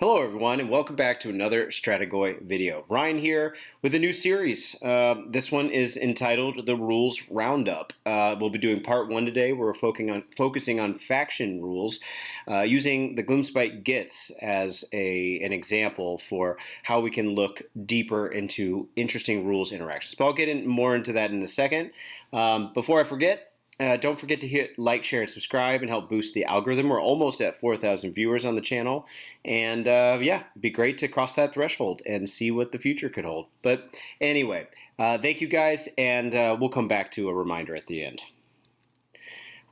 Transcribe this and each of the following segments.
Hello everyone and welcome back to another Strategoi video. Ryan here with a new series. This one is entitled The Rules Roundup. We'll be doing part 1 today. We're focusing on faction rules using the Gloomspite Gitz as an example for how we can look deeper into interesting rules interactions. But I'll get more into that in a second. Before I forget, don't forget to hit like, share, and subscribe and help boost the algorithm. We're almost at 4,000 viewers on the channel. And yeah, it'd be great to cross that threshold and see what the future could hold. But anyway, thank you guys, and we'll come back to a reminder at the end.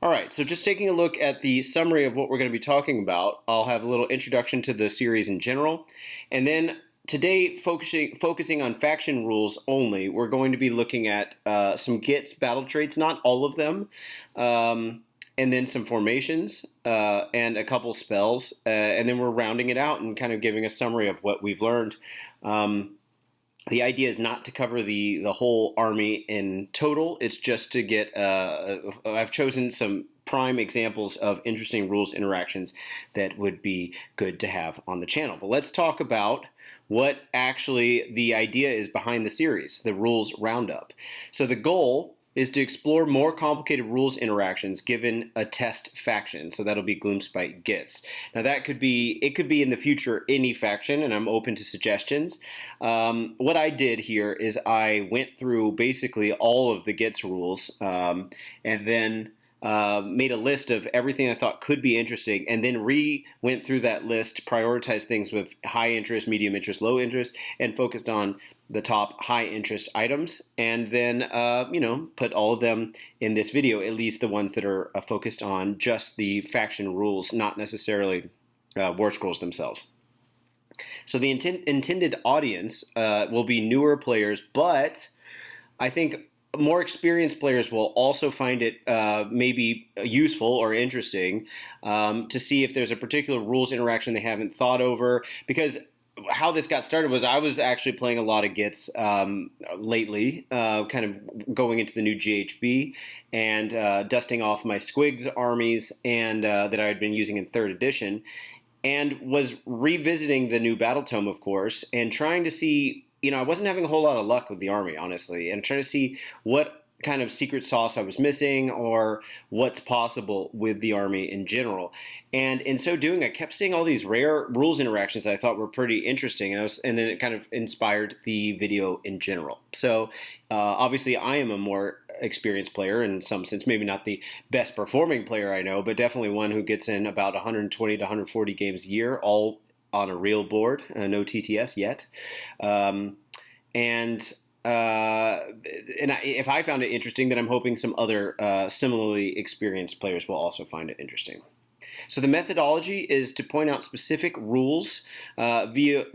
All right, so just taking a look at the summary of what we're going to be talking about, I'll have a little introduction to the series in general, and then today, focusing on faction rules only, we're going to be looking at some Gitz battle traits, not all of them, and then some formations and a couple spells, and then we're rounding it out and kind of giving a summary of what we've learned. The idea is not to cover the whole army in total. It's just to get, I've chosen some prime examples of interesting rules interactions that would be good to have on the channel. But let's talk about what actually the idea is behind the series, the rules roundup. So the goal is to explore more complicated rules interactions given a test faction. So that'll be Gloomspite Gitz. Now it could be in the future any faction, and I'm open to suggestions. What I did here is I went through basically all of the Gitz rules and then made a list of everything I thought could be interesting, and then went through that list, prioritized things with high interest, medium interest, low interest, and focused on the top high interest items, and then put all of them in this video, at least the ones that are focused on just the faction rules, not necessarily war scrolls themselves. So the intended audience will be newer players, but I think more experienced players will also find it maybe useful or interesting to see if there's a particular rules interaction they haven't thought over. Because how this got started was I was actually playing a lot of Gitz lately, kind of going into the new GHB and dusting off my Squigs armies and that I had been using in 3rd edition, and was revisiting the new Battletome, of course, and trying to see. I wasn't having a whole lot of luck with the army, honestly, and trying to see what kind of secret sauce I was missing or what's possible with the army in general. And in so doing, I kept seeing all these rare rules interactions that I thought were pretty interesting, and then it kind of inspired the video in general. So obviously I am a more experienced player in some sense, maybe not the best performing player I know, but definitely one who gets in about 120 to 140 games a year, all on a real board, no TTS yet. If I found it interesting, then I'm hoping some other similarly experienced players will also find it interesting. So the methodology is to point out specific rules via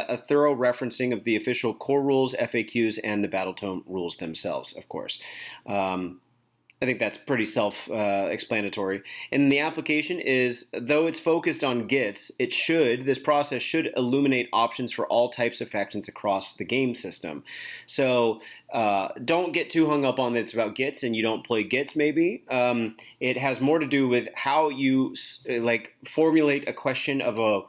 a thorough referencing of the official core rules, FAQs, and the Battletome rules themselves, of course. I think that's pretty self-explanatory. And the application is, though it's focused on Gitz, this process should illuminate options for all types of factions across the game system. So don't get too hung up on that it's about Gitz and you don't play Gitz maybe. It has more to do with how you formulate a question of a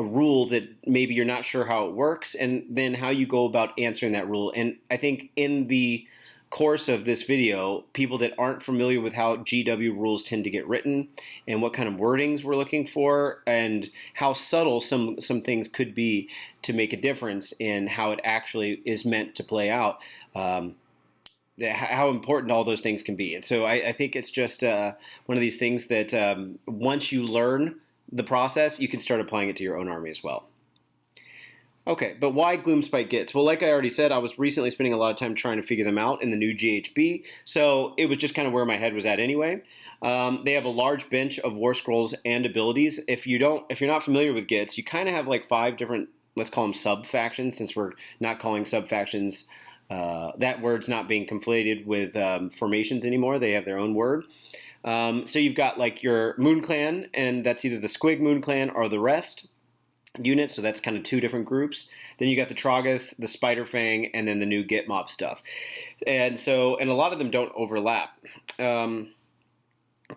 rule that maybe you're not sure how it works, and then how you go about answering that rule. And I think in the course of this video, people that aren't familiar with how GW rules tend to get written and what kind of wordings we're looking for and how subtle some things could be to make a difference in how it actually is meant to play out, how important all those things can be. And so I think it's just one of these things that once you learn the process, you can start applying it to your own army as well. Okay, but why Gloomspite Gitz? Well, like I already said, I was recently spending a lot of time trying to figure them out in the new GHB, so it was just kind of where my head was at anyway. They have a large bench of war scrolls and abilities. If you're not familiar with Gitz, you kind of have like 5 different, let's call them sub-factions, since we're not calling sub-factions, that word's not being conflated with formations anymore. They have their own word. So you've got like your Moon Clan, and that's either the Squig Moon Clan or the rest units, so that's kind of 2 different groups. Then you got the Tragus, the Spiderfang, and then the new Gitmob stuff. And a lot of them don't overlap.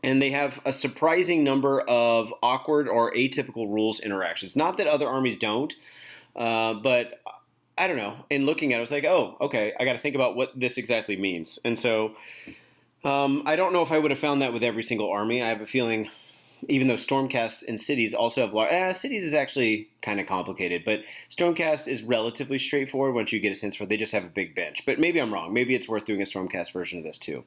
and they have a surprising number of awkward or atypical rules interactions. Not that other armies don't, but I don't know. In looking at it, I was like, oh, okay, I got to think about what this exactly means. And so I don't know if I would have found that with every single army. I have a feeling, even though Stormcast and Cities also have large... Cities is actually kind of complicated, but Stormcast is relatively straightforward once you get a sense for it. They just have a big bench. But maybe I'm wrong. Maybe it's worth doing a Stormcast version of this too.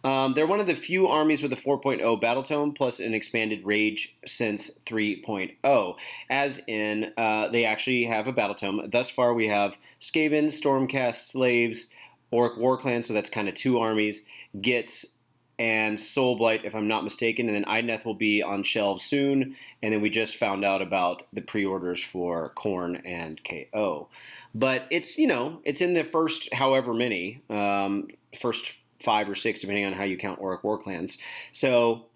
They're one of the few armies with a 4.0 Battletome plus an expanded Rage since 3.0, as in they actually have a Battletome. Thus far we have Skaven, Stormcast, Slaves, Orc Warclan, so that's kind of 2 armies, Gitz, and Soulblight, if I'm not mistaken, and then Idneth will be on shelves soon, and then we just found out about the pre-orders for Khorne and KO. But it's, it's in the first however many, first 5 or 6, depending on how you count Orc Warclans. So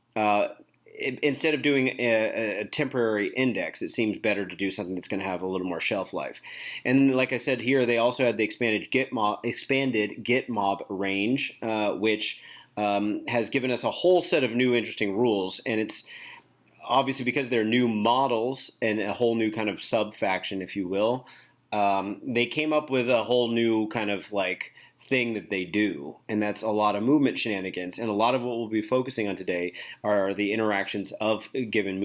instead of doing a temporary index, it seems better to do something that's going to have a little more shelf life. And like I said here, they also had the expanded Gitmob range, which has given us a whole set of new interesting rules. And it's obviously because they're new models and a whole new kind of sub-faction, if you will. They came up with a whole new kind of like thing that they do, and that's a lot of movement shenanigans. And a lot of what we'll be focusing on today are the interactions of given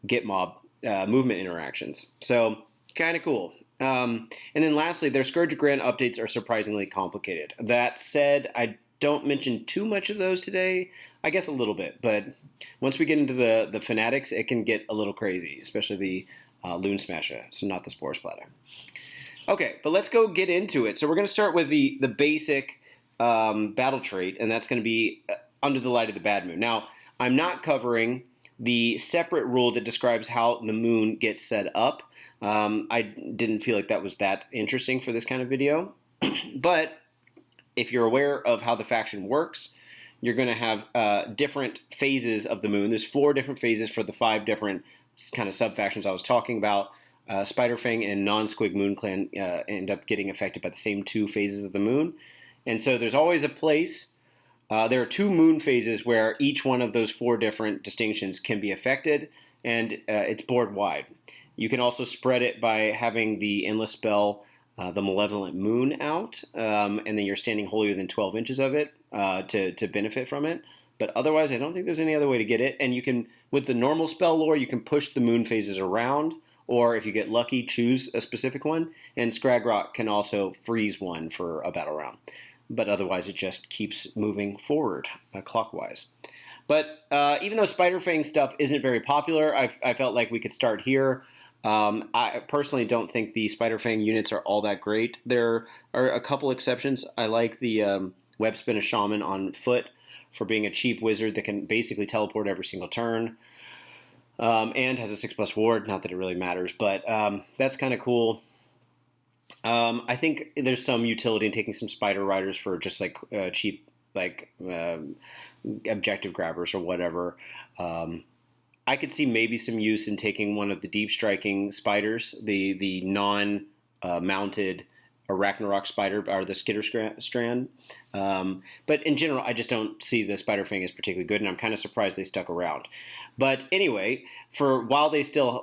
Gitmob movement interactions. So kind of cool. And then lastly, their Scourge Grant updates are surprisingly complicated. That said, I don't mention too much of those today. I guess a little bit, but once we get into the fanatics, it can get a little crazy, especially the Loon Smasher, so not the Spore Splatter. Okay, but let's go get into it. So we're going to start with the basic battle trait, and that's going to be Under the Light of the Bad Moon. Now, I'm not covering the separate rule that describes how the moon gets set up. I didn't feel like that was that interesting for this kind of video. But if you're aware of how the faction works, you're going to have different phases of the moon. There's 4 different phases for the 5 different kind of sub-factions I was talking about. Spiderfang and non-Squig Moon Clan end up getting affected by the same 2 phases of the moon. And so there's always a place. There are 2 moon phases where each one of those 4 different distinctions can be affected, and it's board wide. You can also spread it by having the endless spell, the Malevolent Moon, out, and then you're standing holier than 12 inches of it to benefit from it. But otherwise, I don't think there's any other way to get it. And you can, with the normal spell lore, you can push the moon phases around, or if you get lucky, choose a specific one. And Scragrok can also freeze one for a battle round. But otherwise, it just keeps moving forward clockwise. But even though Spiderfang stuff isn't very popular, I felt like we could start here. I personally don't think the Spiderfang units are all that great. There are a couple exceptions. I like the Web Spin a Shaman on foot for being a cheap wizard that can basically teleport every single turn. And has a 6+ ward, not that it really matters, but that's kind of cool. I think there's some utility in taking some Spider Riders for just like cheap, like objective grabbers or whatever. I could see maybe some use in taking one of the deep striking spiders, the non-mounted Ragnarok spider or the Skitter strand. But in general, I just don't see the Spiderfang as particularly good, and I'm kind of surprised they stuck around. But anyway, while we still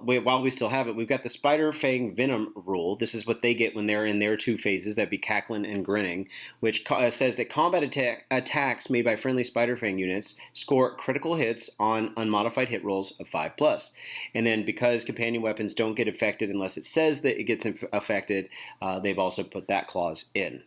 have it, we've got the Spiderfang Venom rule. This is what they get when they're in their 2 phases, that'd be cackling and grinning, which says that combat attacks made by friendly Spiderfang units score critical hits on unmodified hit rolls of 5+. And then because companion weapons don't get affected unless it says that it gets affected, they've also put that clause in.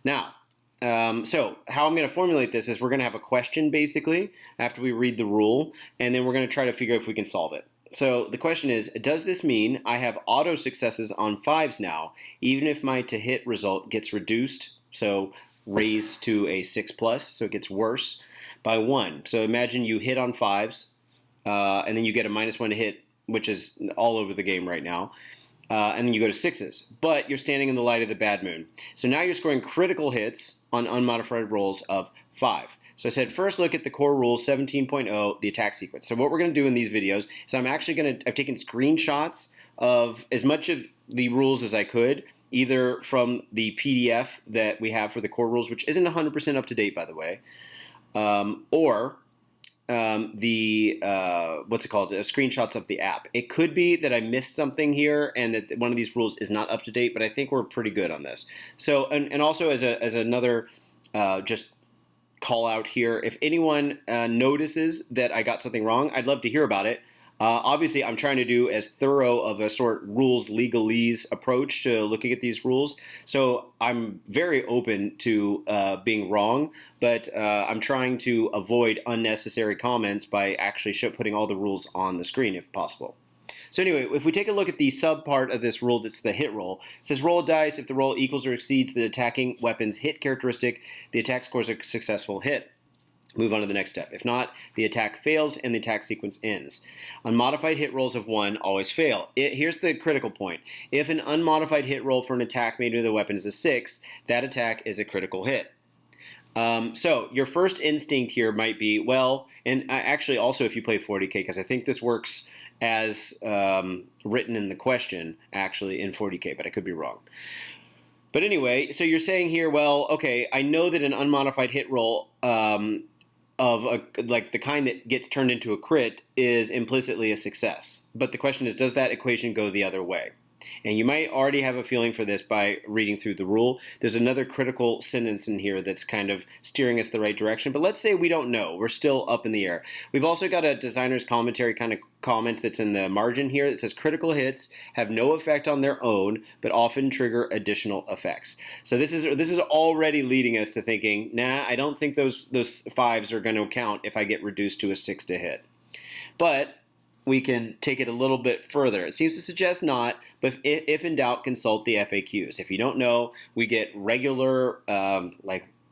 Now, so how I'm going to formulate this is we're going to have a question basically after we read the rule, and then we're going to try to figure out if we can solve it. So the question is, does this mean I have auto successes on 5s now, even if my to hit result gets reduced, so raised to a 6+, so it gets worse by 1. So imagine you hit on 5s, and then you get a -1 to hit, which is all over the game right now. And then you go to 6s, but you're standing in the light of the bad moon. So now you're scoring critical hits on unmodified rolls of 5. So I said, first look at the core rules 17.0, the attack sequence. So what we're going to do in these videos is I've taken screenshots of as much of the rules as I could, either from the PDF that we have for the core rules, which isn't 100% up to date, by the way, or what's it called? Screenshots of the app. It could be that I missed something here and that one of these rules is not up to date, but I think we're pretty good on this. So, and also as another just call out here, if anyone notices that I got something wrong, I'd love to hear about it. Obviously, I'm trying to do as thorough of a sort rules legalese approach to looking at these rules. So I'm very open to being wrong, but I'm trying to avoid unnecessary comments by actually putting all the rules on the screen if possible. So anyway, if we take a look at the sub part of this rule, that's the hit roll. It says roll a dice. If the roll equals or exceeds the attacking weapon's hit characteristic, the attack scores a successful hit. Move on to the next step. If not, the attack fails and the attack sequence ends. Unmodified hit rolls of 1 always fail. Here's the critical point. If an unmodified hit roll for an attack made with a weapon is a 6, that attack is a critical hit. So your first instinct here might be, well, and actually also if you play 40k, because I think this works as written in the question, actually, in 40k, but I could be wrong. But anyway, so you're saying here, well, okay, I know that an unmodified hit roll of like the kind that gets turned into a crit is implicitly a success. But the question is, does that equation go the other way? And you might already have a feeling for this by reading through the rule. There's another critical sentence in here that's kind of steering us the right direction. But let's say we don't know. We're still up in the air. We've also got a designer's commentary kind of comment that's in the margin here that says critical hits have no effect on their own, but often trigger additional effects. So this is already leading us to thinking, nah, I don't think those 5s are going to count if I get reduced to a 6 to hit. But we can take it a little bit further. It seems to suggest not, but if in doubt, consult the FAQs. If you don't know, we get regular,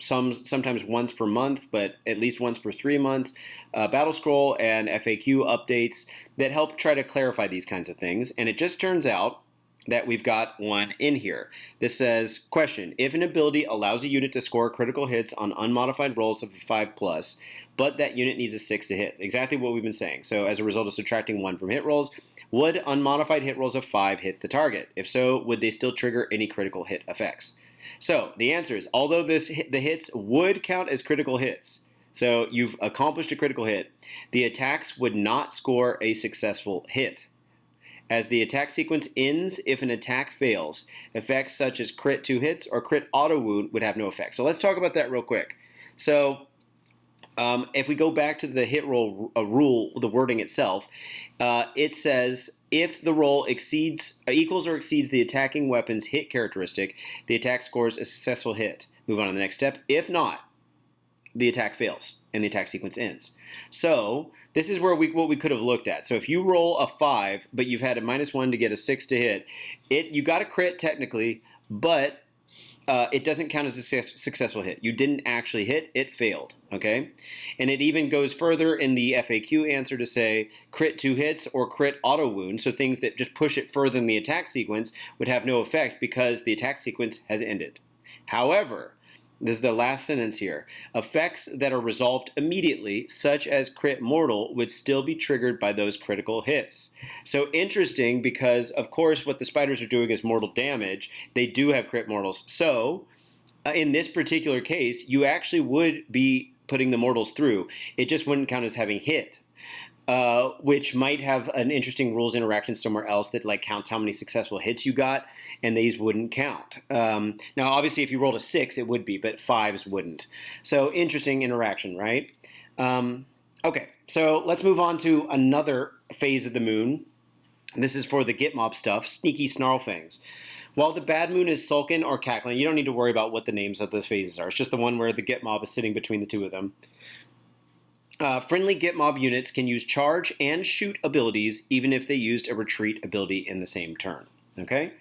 sometimes once per month, but at least once per 3 months, battle scroll and FAQ updates that help try to clarify these kinds of things. And it just turns out that we've got one in here. This says, question, if an ability allows a unit to score critical hits on unmodified rolls of 5+, but that unit needs a 6 to hit. Exactly what we've been saying. So as a result of subtracting 1 from hit rolls, would unmodified hit rolls of 5 hit the target? If so, would they still trigger any critical hit effects? So the answer is, although the hits would count as critical hits, so you've accomplished a critical hit, the attacks would not score a successful hit. As the attack sequence ends, if an attack fails, effects such as crit 2 hits or crit auto wound would have no effect. So let's talk about that real quick. So if we go back to the hit roll rule, the wording itself, it says if the roll equals or exceeds the attacking weapon's hit characteristic, the attack scores a successful hit. Move on to the next step. If not, the attack fails and the attack sequence ends. So this is where what we could have looked at. So if you roll a 5, but you've had a -1 to get a 6 to hit, you got a crit technically, but it doesn't count as a successful hit. You didn't actually hit, it failed, okay? And it even goes further in the FAQ answer to say crit 2 hits or crit auto wound, so things that just push it further in the attack sequence would have no effect because the attack sequence has ended. However, this is the last sentence here. Effects that are resolved immediately, such as crit mortal, would still be triggered by those critical hits. So interesting because, of course, what the spiders are doing is mortal damage. They do have crit mortals. So in this particular case, you actually would be putting the mortals through. It just wouldn't count as having hit. Which might have an interesting rules interaction somewhere else that like counts how many successful hits you got, and these wouldn't count. Now, obviously, if you rolled a 6, it would be, but 5s wouldn't. So interesting interaction, right? Okay, so let's move on to another phase of the moon. This is for the Gitmob stuff, sneaky snarlfangs. While the bad moon is sulking or cackling, you don't need to worry about what the names of those phases are. It's just the one where the Gitmob is sitting between the two of them. Friendly Gitmob units can use charge and shoot abilities even if they used a retreat ability in the same turn. Okay?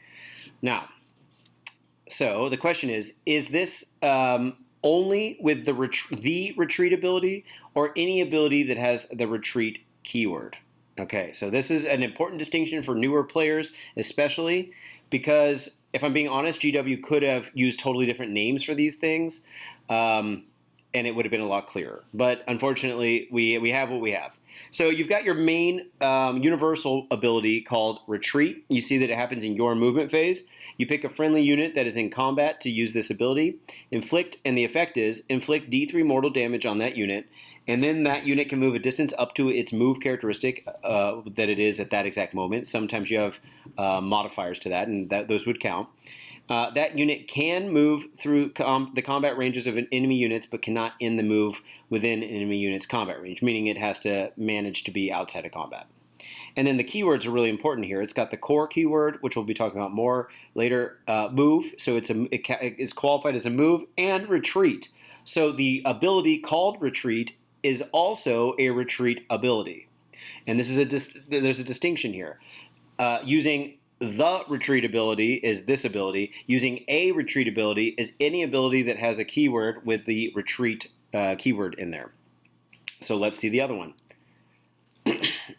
Now, so the question is this only with the retreat ability or any ability that has the retreat keyword? Okay, so this is an important distinction for newer players, especially because, if I'm being honest, GW could have used totally different names for these things. and it would have been a lot clearer. But unfortunately, we have what we have. So you've got your main universal ability called Retreat. You see that it happens in your movement phase. You pick a friendly unit that is in combat to use this ability. Inflict, and the effect is inflict D3 mortal damage on that unit, and then that unit can move a distance up to its move characteristic that it is at that exact moment. Sometimes you have modifiers to that, and those would count. That unit can move through the combat ranges of enemy units, but cannot end the move within an enemy unit's combat range, meaning it has to manage to be outside of combat. And then the keywords are really important here. It's got the core keyword, which we'll be talking about more later, move, so it is qualified as a move, and retreat. So the ability called retreat is also a retreat ability. And this is there's a distinction here. Using the retreat ability is this ability. Using a retreat ability is any ability that has a keyword with the retreat keyword in there. So let's see the other one.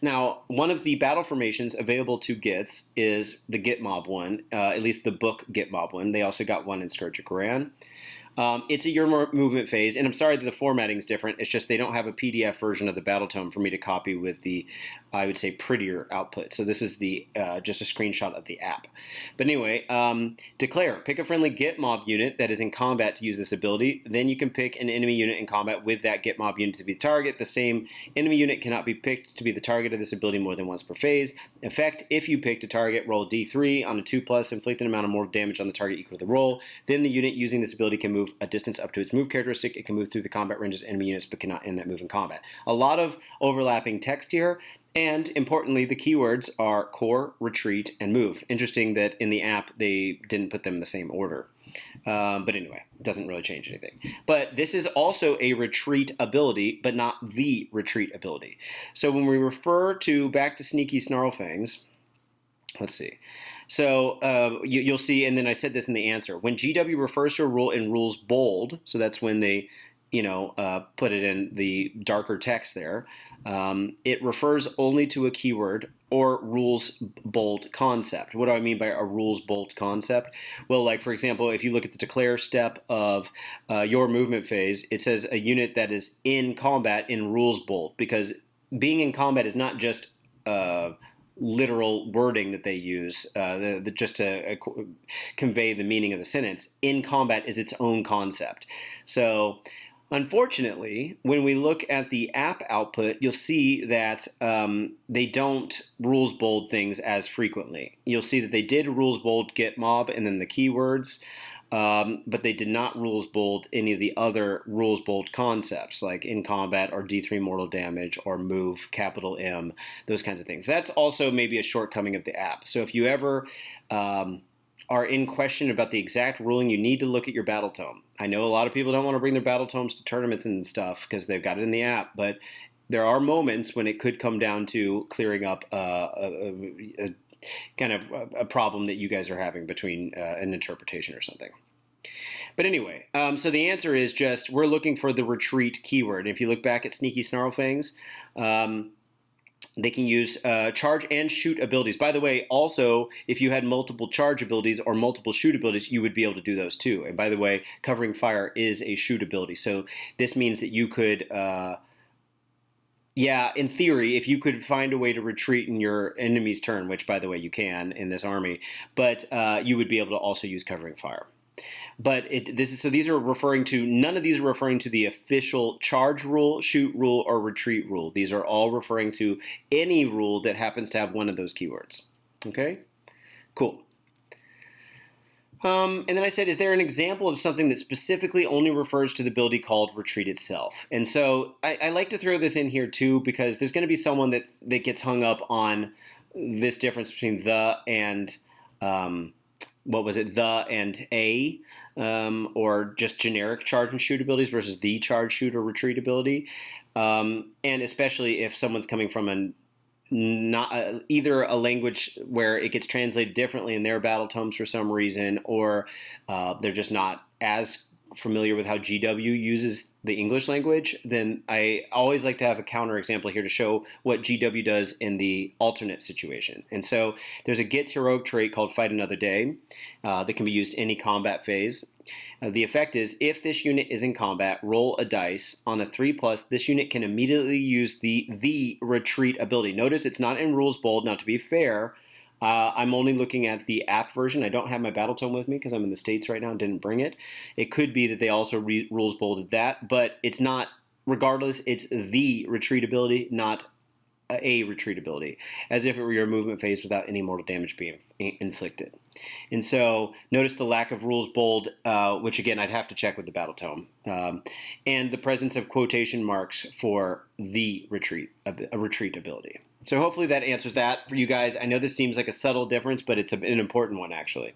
Now, one of the battle formations available to Gitz is the Gitmob one, at least the book Gitmob one. They also got one in Scourge of Ghyran. It's a your movement phase, and I'm sorry that the formatting is different. It's just they don't have a PDF version of the Battletome for me to copy with the, I would say, prettier output. So this is the just a screenshot of the app. But anyway, declare. Pick a friendly Gitmob unit that is in combat to use this ability. Then you can pick an enemy unit in combat with that Gitmob unit to be the target. The same enemy unit cannot be picked to be the target of this ability more than once per phase. Effect, if you picked a target, roll D3 on a 2+, inflict an amount of more damage on the target equal to the roll. Then the unit using this ability can move a distance up to its move characteristic. It can move through the combat ranges of enemy units, but cannot end that move in combat. A lot of overlapping text here, and importantly, the keywords are core, retreat, and move. Interesting that in the app they didn't put them in the same order. But anyway, it doesn't really change anything. But this is also a retreat ability, but not the retreat ability. So when we refer to back to sneaky snarlfangs, let's see. So you'll see, and then I said this in the answer. When GW refers to a rule in rules bold, so that's when they, put it in the darker text there, it refers only to a keyword or rules bold concept. What do I mean by a rules bold concept? Well, like for example, if you look at the declare step of your movement phase, it says a unit that is in combat in rules bold, because being in combat is not just literal wording that they use just to convey the meaning of the sentence. In combat is its own concept. So unfortunately, when we look at the app output, you'll see that they don't rules bold things as frequently. You'll see that they did rules bold Gitmob and then the keywords, but they did not rules bold any of the other rules bold concepts like in combat or D3 mortal damage or move, capital M, those kinds of things. That's also maybe a shortcoming of the app. So if you ever are in question about the exact ruling, you need to look at your Battletome. I know a lot of people don't want to bring their Battletomes to tournaments and stuff because they've got it in the app, but there are moments when it could come down to clearing up a kind of a problem that you guys are having between an interpretation or something. But anyway, so the answer is just we're looking for the retreat keyword. If you look back at Sneaky Snarlfangs, they can use charge and shoot abilities. By the way, also, if you had multiple charge abilities or multiple shoot abilities, you would be able to do those too. And by the way, covering fire is a shoot ability. So this means that you could... yeah, in theory, if you could find a way to retreat in your enemy's turn, which, by the way, you can in this army, but you would be able to also use covering fire. But these are referring to, none of these are referring to the official charge rule, shoot rule, or retreat rule. These are all referring to any rule that happens to have one of those keywords. Okay? Cool. And then I said, is there an example of something that specifically only refers to the ability called retreat itself? And so I like to throw this in here too, because there's going to be someone that gets hung up on this difference between the and, the and a, or just generic charge and shoot abilities versus the charge, shoot, or retreat ability. And especially if someone's coming from either a language where it gets translated differently in their battle tomes for some reason, or they're just not as familiar with how GW uses the English language, then I always like to have a counterexample here to show what GW does in the alternate situation. And so there's a Gitz heroic trait called Fight Another Day that can be used any combat phase. The effect is, if this unit is in combat, roll a dice. On a 3+, this unit can immediately use the retreat ability. Notice it's not in rules bold. Now, to be fair, I'm only looking at the app version. I don't have my Battletome with me because I'm in the States right now and didn't bring it. It could be that they also rules bolded that, but it's not, regardless, it's the retreat ability, not a retreat ability, as if it were your movement phase without any mortal damage being inflicted. And so notice the lack of rules bold, which again I'd have to check with the Battletome, and the presence of quotation marks for the retreat, a retreat ability. So hopefully that answers that for you guys. I know this seems like a subtle difference, but it's an important one actually.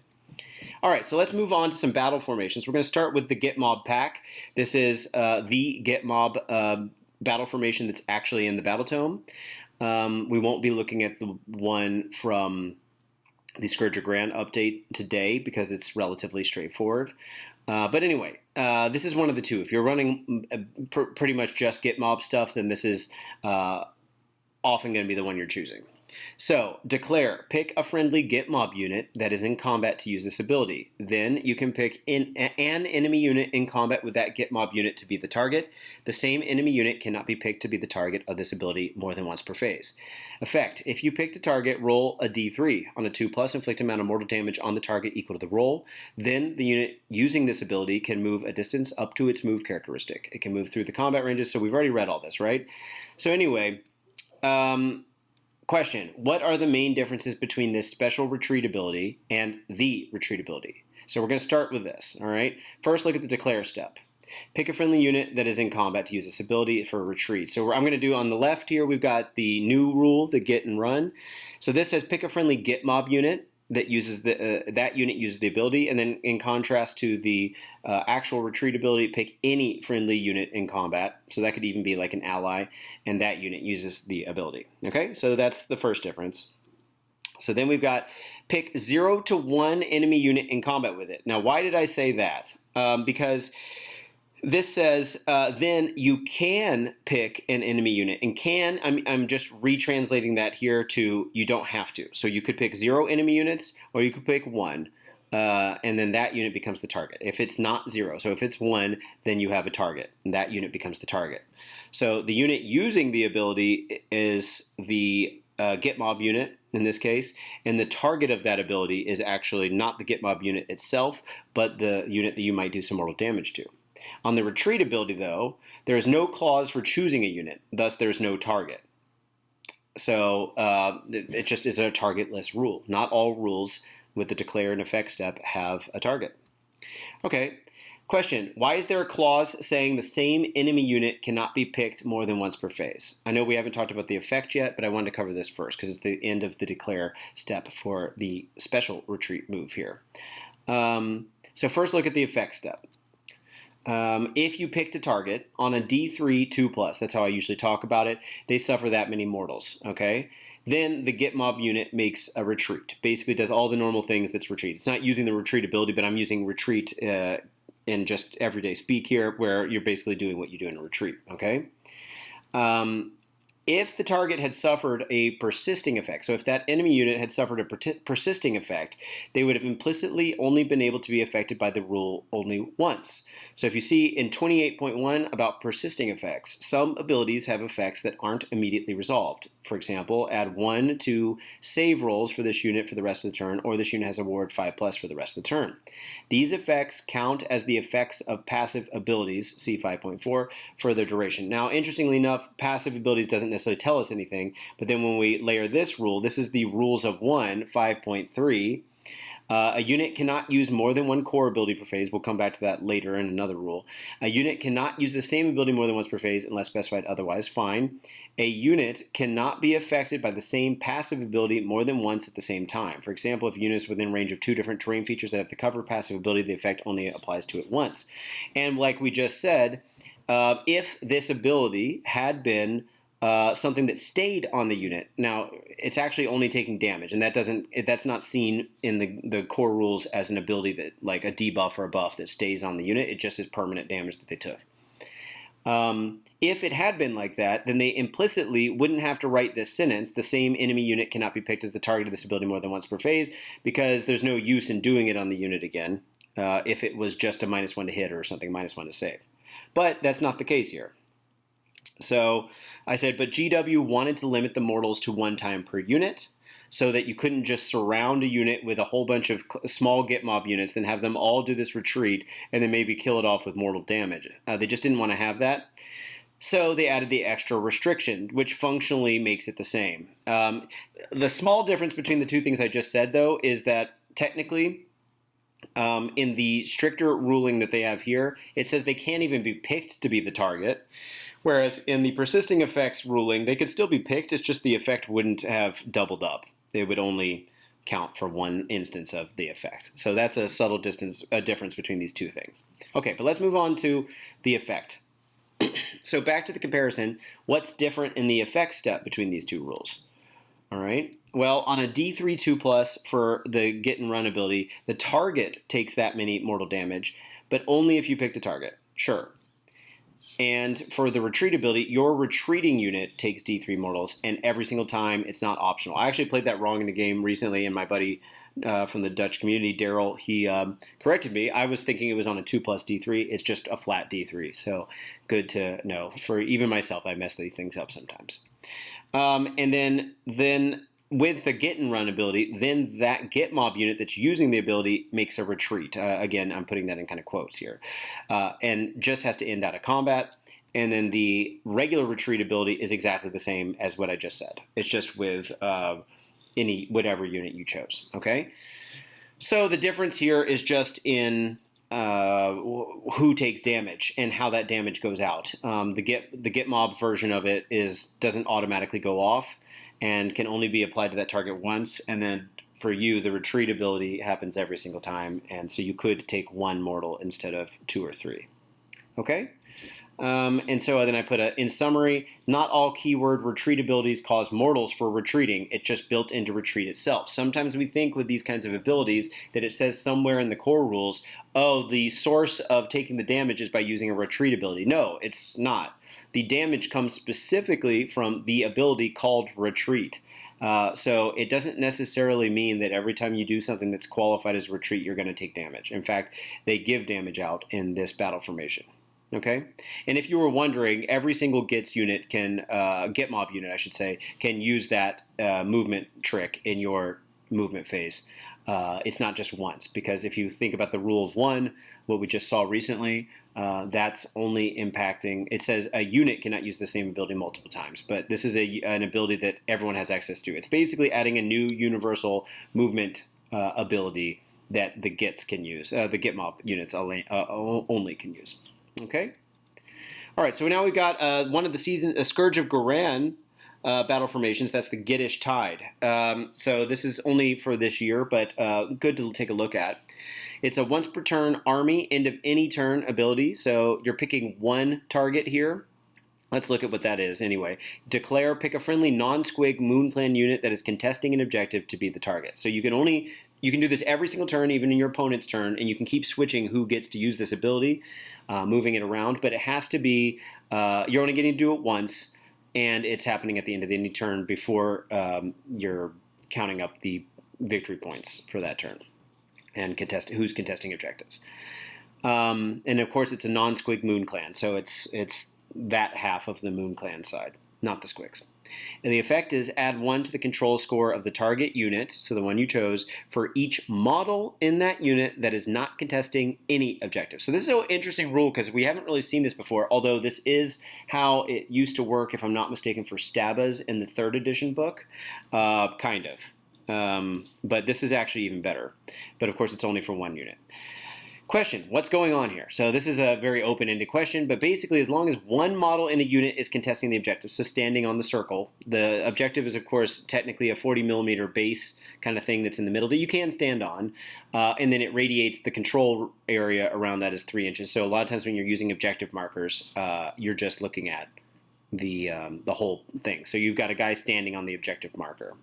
All right, so let's move on to some battle formations. We're going to start with the Gitmob pack. This is the Gitmob battle formation that's actually in the Battletome. We won't be looking at the one from the Scourge Ghyran update today because it's relatively straightforward. But anyway, this is one of the two. If you're running pretty much just Gitmob stuff, then this is often going to be the one you're choosing. So, declare, pick a friendly Gitmob unit that is in combat to use this ability. Then you can pick an enemy unit in combat with that Gitmob unit to be the target. The same enemy unit cannot be picked to be the target of this ability more than once per phase. Effect, if you pick the target, roll a d3. On a 2+, inflict amount of mortal damage on the target equal to the roll. Then the unit using this ability can move a distance up to its move characteristic. It can move through the combat ranges, so we've already read all this, right? So anyway, question, what are the main differences between this special retreat ability and the retreat ability? So we're going to start with this, all right? First, look at the declare step. Pick a friendly unit that is in combat to use this ability for a retreat. So I'm going to do on the left here, we've got the new rule, the get and run. So this says pick a friendly Gitmob unit that uses that unit uses the ability, and then in contrast to the actual retreat ability, pick any friendly unit in combat. So that could even be like an ally, and that unit uses the ability. Okay, so that's the first difference. So then we've got pick 0 to 1 enemy unit in combat with it. Now, why did I say that? Because this says then you can pick an enemy unit, and can, I'm just retranslating that here to you don't have to. So you could pick 0 enemy units, or you could pick 1, and then that unit becomes the target. If it's not 0, so if it's 1, then you have a target, and that unit becomes the target. So the unit using the ability is the Gitmob unit in this case, and the target of that ability is actually not the Gitmob unit itself, but the unit that you might do some mortal damage to. On the retreat ability, though, there is no clause for choosing a unit, thus there's no target. So it just is a targetless rule. Not all rules with the declare and effect step have a target. Okay, question, why is there a clause saying the same enemy unit cannot be picked more than once per phase? I know we haven't talked about the effect yet, but I wanted to cover this first because it's the end of the declare step for the special retreat move here. So first look at the effect step. If you picked a target on a D3 2+, that's how I usually talk about it, they suffer that many mortals, okay? Then the Gitmob unit makes a retreat. Basically does all the normal things that's retreat. It's not using the retreat ability, but I'm using retreat in just everyday speak here, where you're basically doing what you do in a retreat, okay? If the target had suffered a persisting effect, so if that enemy unit had suffered a persisting effect, they would have implicitly only been able to be affected by the rule only once. So if you see in 28.1 about persisting effects, some abilities have effects that aren't immediately resolved. For example, add 1 to save rolls for this unit for the rest of the turn, or this unit has a ward 5+ for the rest of the turn. These effects count as the effects of passive abilities, see 5.4, for their duration. Now, interestingly enough, passive abilities doesn't necessarily tell us anything, but then when we layer this rule, this is the rules of 1, 5.3, a unit cannot use more than one core ability per phase. We'll come back to that later in another rule. A unit cannot use the same ability more than once per phase unless specified otherwise. Fine. A unit cannot be affected by the same passive ability more than once at the same time. For example, if a unit is within range of 2 different terrain features that have the cover passive ability, the effect only applies to it once. And like we just said, if this ability had been something that stayed on the unit. Now, it's actually only taking damage, and that's not seen in the core rules as an ability that, like a debuff or a buff that stays on the unit. It just is permanent damage that they took. If it had been like that, then they implicitly wouldn't have to write this sentence: the same enemy unit cannot be picked as the target of this ability more than once per phase, because there's no use in doing it on the unit again if it was just a -1 to hit or something, -1 to save. But that's not the case here. So I said, but GW wanted to limit the mortals to 1 time per unit, so that you couldn't just surround a unit with a whole bunch of small Gitmob units, then have them all do this retreat, and then maybe kill it off with mortal damage. They just didn't want to have that. So they added the extra restriction, which functionally makes it the same. The small difference between the two things I just said, though, is that technically, in the stricter ruling that they have here, it says they can't even be picked to be the target. Whereas in the persisting effects ruling, they could still be picked, it's just the effect wouldn't have doubled up. They would only count for 1 instance of the effect. So that's a subtle difference between these two things. Okay, but let's move on to the effect. So back to the comparison, what's different in the effect step between these two rules? All right. Well, on a D3 2+ for the Git and Run ability, the target takes that many mortal damage, but only if you pick the target. Sure. And for the retreat ability, your retreating unit takes D3 mortals, and every single time it's not optional. I actually played that wrong in a game recently, and my buddy from the Dutch community, Daryl, he corrected me. I was thinking it was on a 2+ D3. It's just a flat D3, so good to know. For even myself, I mess these things up sometimes. And then with the Git and Run ability, then that Gitmob unit that's using the ability makes a retreat. Again, I'm putting that in kind of quotes here. And just has to end out of combat. And then the regular retreat ability is exactly the same as what I just said. It's just with whatever unit you chose. Okay? So the difference here is just in who takes damage and how that damage goes out. The Gitmob version of it doesn't automatically go off and can only be applied to that target once, and then for you, the retreat ability happens every single time, and so you could take 1 mortal instead of 2 or 3. Okay? And so then I put in summary, not all keyword retreat abilities cause mortals for retreating. It just built into retreat itself. Sometimes we think with these kinds of abilities that it says somewhere in the core rules, oh, the source of taking the damage is by using a retreat ability. No, it's not. The damage comes specifically from the ability called retreat. So it doesn't necessarily mean that every time you do something that's qualified as retreat, you're going to take damage. In fact, they give damage out in this battle formation. Okay, and if you were wondering, every single Gitz unit Gitmob unit, I should say, can use that movement trick in your movement phase. It's not just once, because if you think about the rule of 1, what we just saw recently, that's only impacting. It says a unit cannot use the same ability multiple times, but this is an ability that everyone has access to. It's basically adding a new universal movement ability that the Gitz can use. The Gitmob units only can use. Okay. All right. So now we've got one of the season, a Scourge of Ghyran battle formations. That's the Gittish Tide. So this is only for this year, but good to take a look at. It's a once per turn army, end of any turn ability. So you're picking 1 target here. Let's look at what that is anyway. Declare, pick a friendly non-squig Moon Clan unit that is contesting an objective to be the target. So you can do this every single turn, even in your opponent's turn, and you can keep switching who gets to use this ability, moving it around. But it has to be, you're only getting to do it once, and it's happening at the end of any turn before you're counting up the victory points for that turn and who's contesting objectives. And of course, it's a non-squig Moon Clan, so it's that half of the Moon Clan side, not the squigs. And the effect is add 1 to the control score of the target unit, so the one you chose, for each model in that unit that is not contesting any objective. So this is an interesting rule because we haven't really seen this before, although this is how it used to work, if I'm not mistaken, for Stabas in the 3rd edition book. Kind of. But this is actually even better. But of course, it's only for 1 unit. Question, what's going on here? So this is a very open-ended question, but basically as long as 1 model in a unit is contesting the objective, so standing on the circle, the objective is of course technically a 40mm base kind of thing that's in the middle that you can stand on, and then it radiates the control area around that is 3 inches. So a lot of times when you're using objective markers, you're just looking at the whole thing. So you've got a guy standing on the objective marker.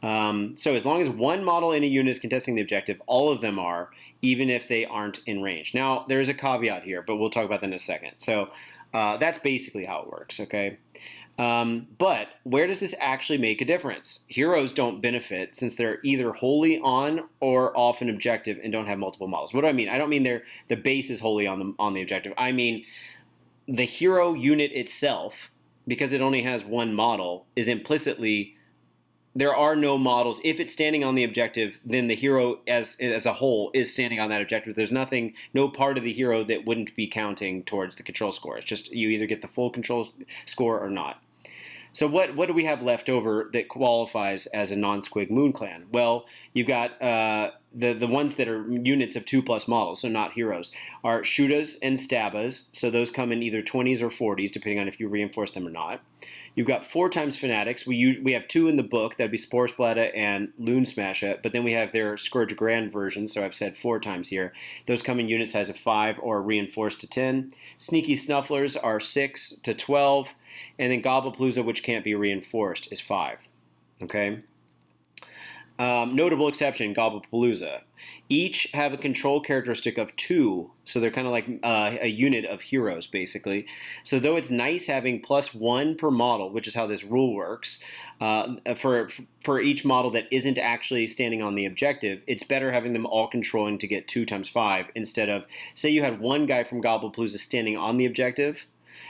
So as long as one model in a unit is contesting the objective, all of them are, even if they aren't in range. Now, there's a caveat here, but we'll talk about that in a second. So that's basically how it works, okay? But where does this actually make a difference? Heroes don't benefit since they're either wholly on or off an objective and don't have multiple models. What do I mean? I don't mean the base is wholly on the objective. I mean the hero unit itself, because it only has one model, is implicitly, there are no models. If it's standing on the objective, then the hero as a whole is standing on that objective. There's nothing, no part of the hero that wouldn't be counting towards the control score. It's just you either get the full control score or not. So what do we have left over that qualifies as a non-squig moon clan? Well, you've got the ones that are units of 2+ models, so not heroes, are Shudas and Stabas. So those come in either 20s or 40s, depending on if you reinforce them or not. You've got 4 times Fanatics. We have 2 in the book. That'd be Sporesplata and Loon Smasha. But then we have their Scourge Grand version, so I've said 4 times here. Those come in unit size of 5 or reinforced to 10. Sneaky Snufflers are 6 to 12. And then Gobblepalooza, which can't be reinforced, is 5. Okay? Notable exception, Gobblepalooza. Each have a control characteristic of 2, so they're kind of like a unit of heroes, basically. So though it's nice having +1 per model, which is how this rule works, for each model that isn't actually standing on the objective, it's better having them all controlling to get 2 times 5 instead of, say you had one guy from Gobblepalooza standing on the objective,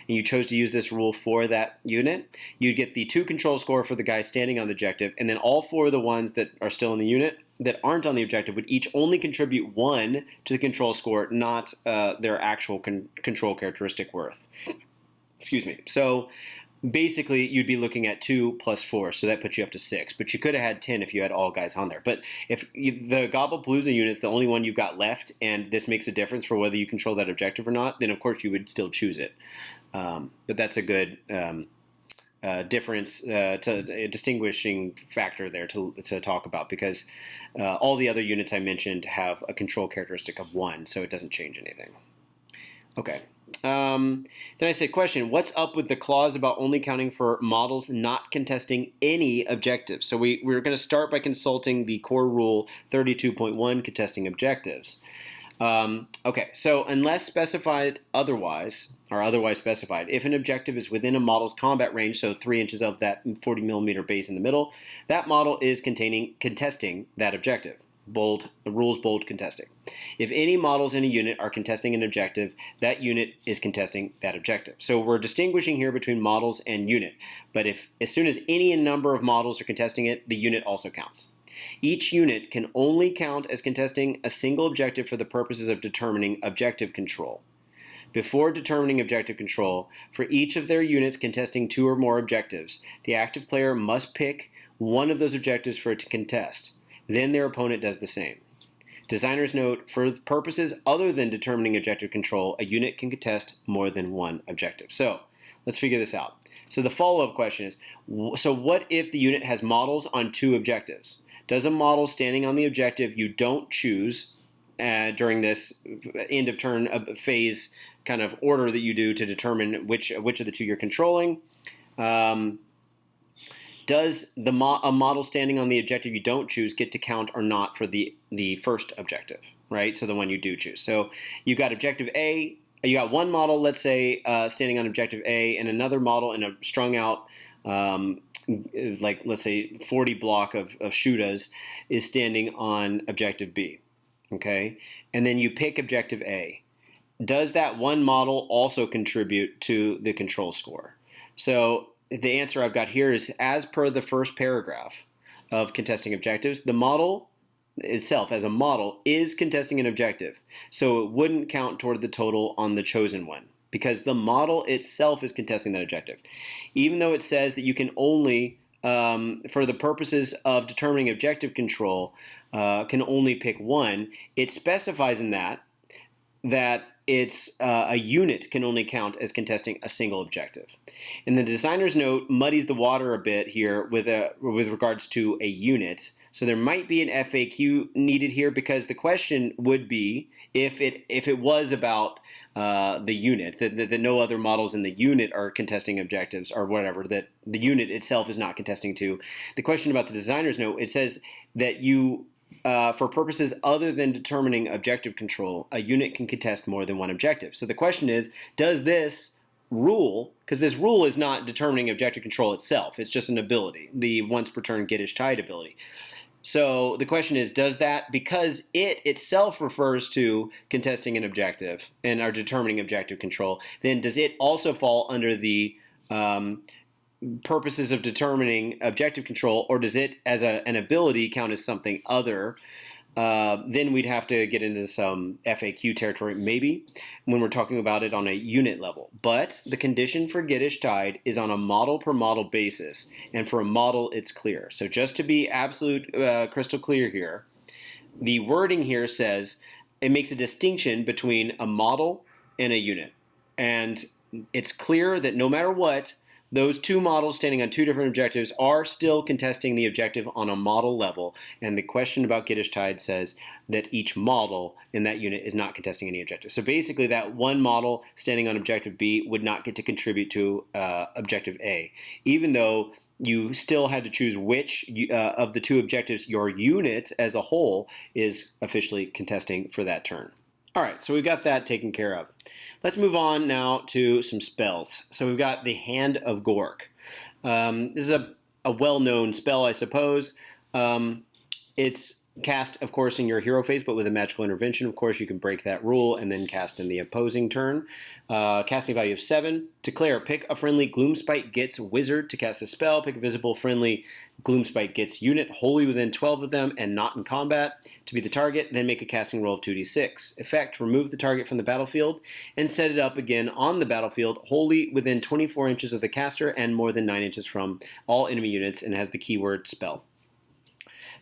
and you chose to use this rule for that unit, you'd get the 2 control score for the guy standing on the objective, and then all 4 of the ones that are still in the unit that aren't on the objective would each only contribute 1 to the control score, not their actual control characteristic worth. Excuse me. So basically, you'd be looking at 2 + 4, so that puts you up to 6. But you could have had 10 if you had all guys on there. But if the Gobblepalooza unit's the only one you've got left, and this makes a difference for whether you control that objective or not, then of course you would still choose it. But that's a good difference, a distinguishing factor there to talk about, because all the other units I mentioned have a control characteristic of 1, so it doesn't change anything. Okay. Then I said, question, what's up with the clause about only counting for models not contesting any objectives? So we're going to start by consulting the core rule 32.1, contesting objectives. Okay, so unless specified otherwise, or otherwise specified, if an objective is within a model's combat range, so 3 inches of that 40mm base in the middle, that model is contesting that objective. Bold, the rules bold, contesting. If any models in a unit are contesting an objective, that unit is contesting that objective. So we're distinguishing here between models and unit, but as soon as any number of models are contesting it, the unit also counts. Each unit can only count as contesting a single objective for the purposes of determining objective control. Before determining objective control, for each of their units contesting 2 or more objectives, the active player must pick one of those objectives for it to contest. Then their opponent does the same. Designers note, for purposes other than determining objective control, a unit can contest more than one objective. So let's figure this out. So the follow-up question is, so what if the unit has models on 2 objectives? Does a model standing on the objective you don't choose during this end of turn phase kind of order that you do to determine which of the 2 you're controlling, does a model standing on the objective you don't choose get to count or not for the first objective, right? So the one you do choose. So you've got objective A, you got one model, let's say, standing on objective A, and another model in a strung out, like let's say 40 block of Shudas is standing on objective B, okay? And then you pick objective A. Does that one model also contribute to the control score? So the answer I've got here is, as per the first paragraph of contesting objectives, the model itself as a model is contesting an objective. So it wouldn't count toward the total on the chosen one, because the model itself is contesting that objective. Even though it says that you can only, for the purposes of determining objective control, can only pick one, it specifies in that it's a unit can only count as contesting a single objective. And the designer's note muddies the water a bit here with regards to a unit. So there might be an FAQ needed here, because the question would be if it was about the unit, that no other models in the unit are contesting objectives or whatever, that the unit itself is not contesting to. The question about the designer's note, it says that you, for purposes other than determining objective control, a unit can contest more than one objective. So the question is, does this rule, because this rule is not determining objective control itself, it's just an ability, the once per turn Gittish Tide ability. So the question is, does that, because it itself refers to contesting an objective and are determining objective control, then does it also fall under the purposes of determining objective control, or does it as an ability count as something other? Then we'd have to get into some FAQ territory, maybe, when we're talking about it on a unit level. But the condition for Gittish Tide is on a model-per-model basis, and for a model, it's clear. So just to be absolute crystal clear here, the wording here says it makes a distinction between a model and a unit. And it's clear that no matter what, those two models standing on two different objectives are still contesting the objective on a model level, and the question about Gittish Tide says that each model in that unit is not contesting any objective. So basically that one model standing on objective B would not get to contribute to objective A, even though you still had to choose which of the two objectives your unit as a whole is officially contesting for that turn. All right, so we've got that taken care of. Let's move on now to some spells. So we've got the Hand of Gork. This is a well-known spell, I suppose. It's cast, of course, in your hero phase, but with a magical intervention. Of course, you can break that rule and then cast in the opposing turn. Casting value of 7. Declare, pick a friendly Gloomspite Gitz wizard to cast the spell. Pick a visible friendly Gloomspite Gitz unit wholly within 12 of them and not in combat to be the target. Then make a casting roll of 2d6. Effect, remove the target from the battlefield and set it up again on the battlefield wholly within 24 inches of the caster and more than 9 inches from all enemy units, and has the keyword spell.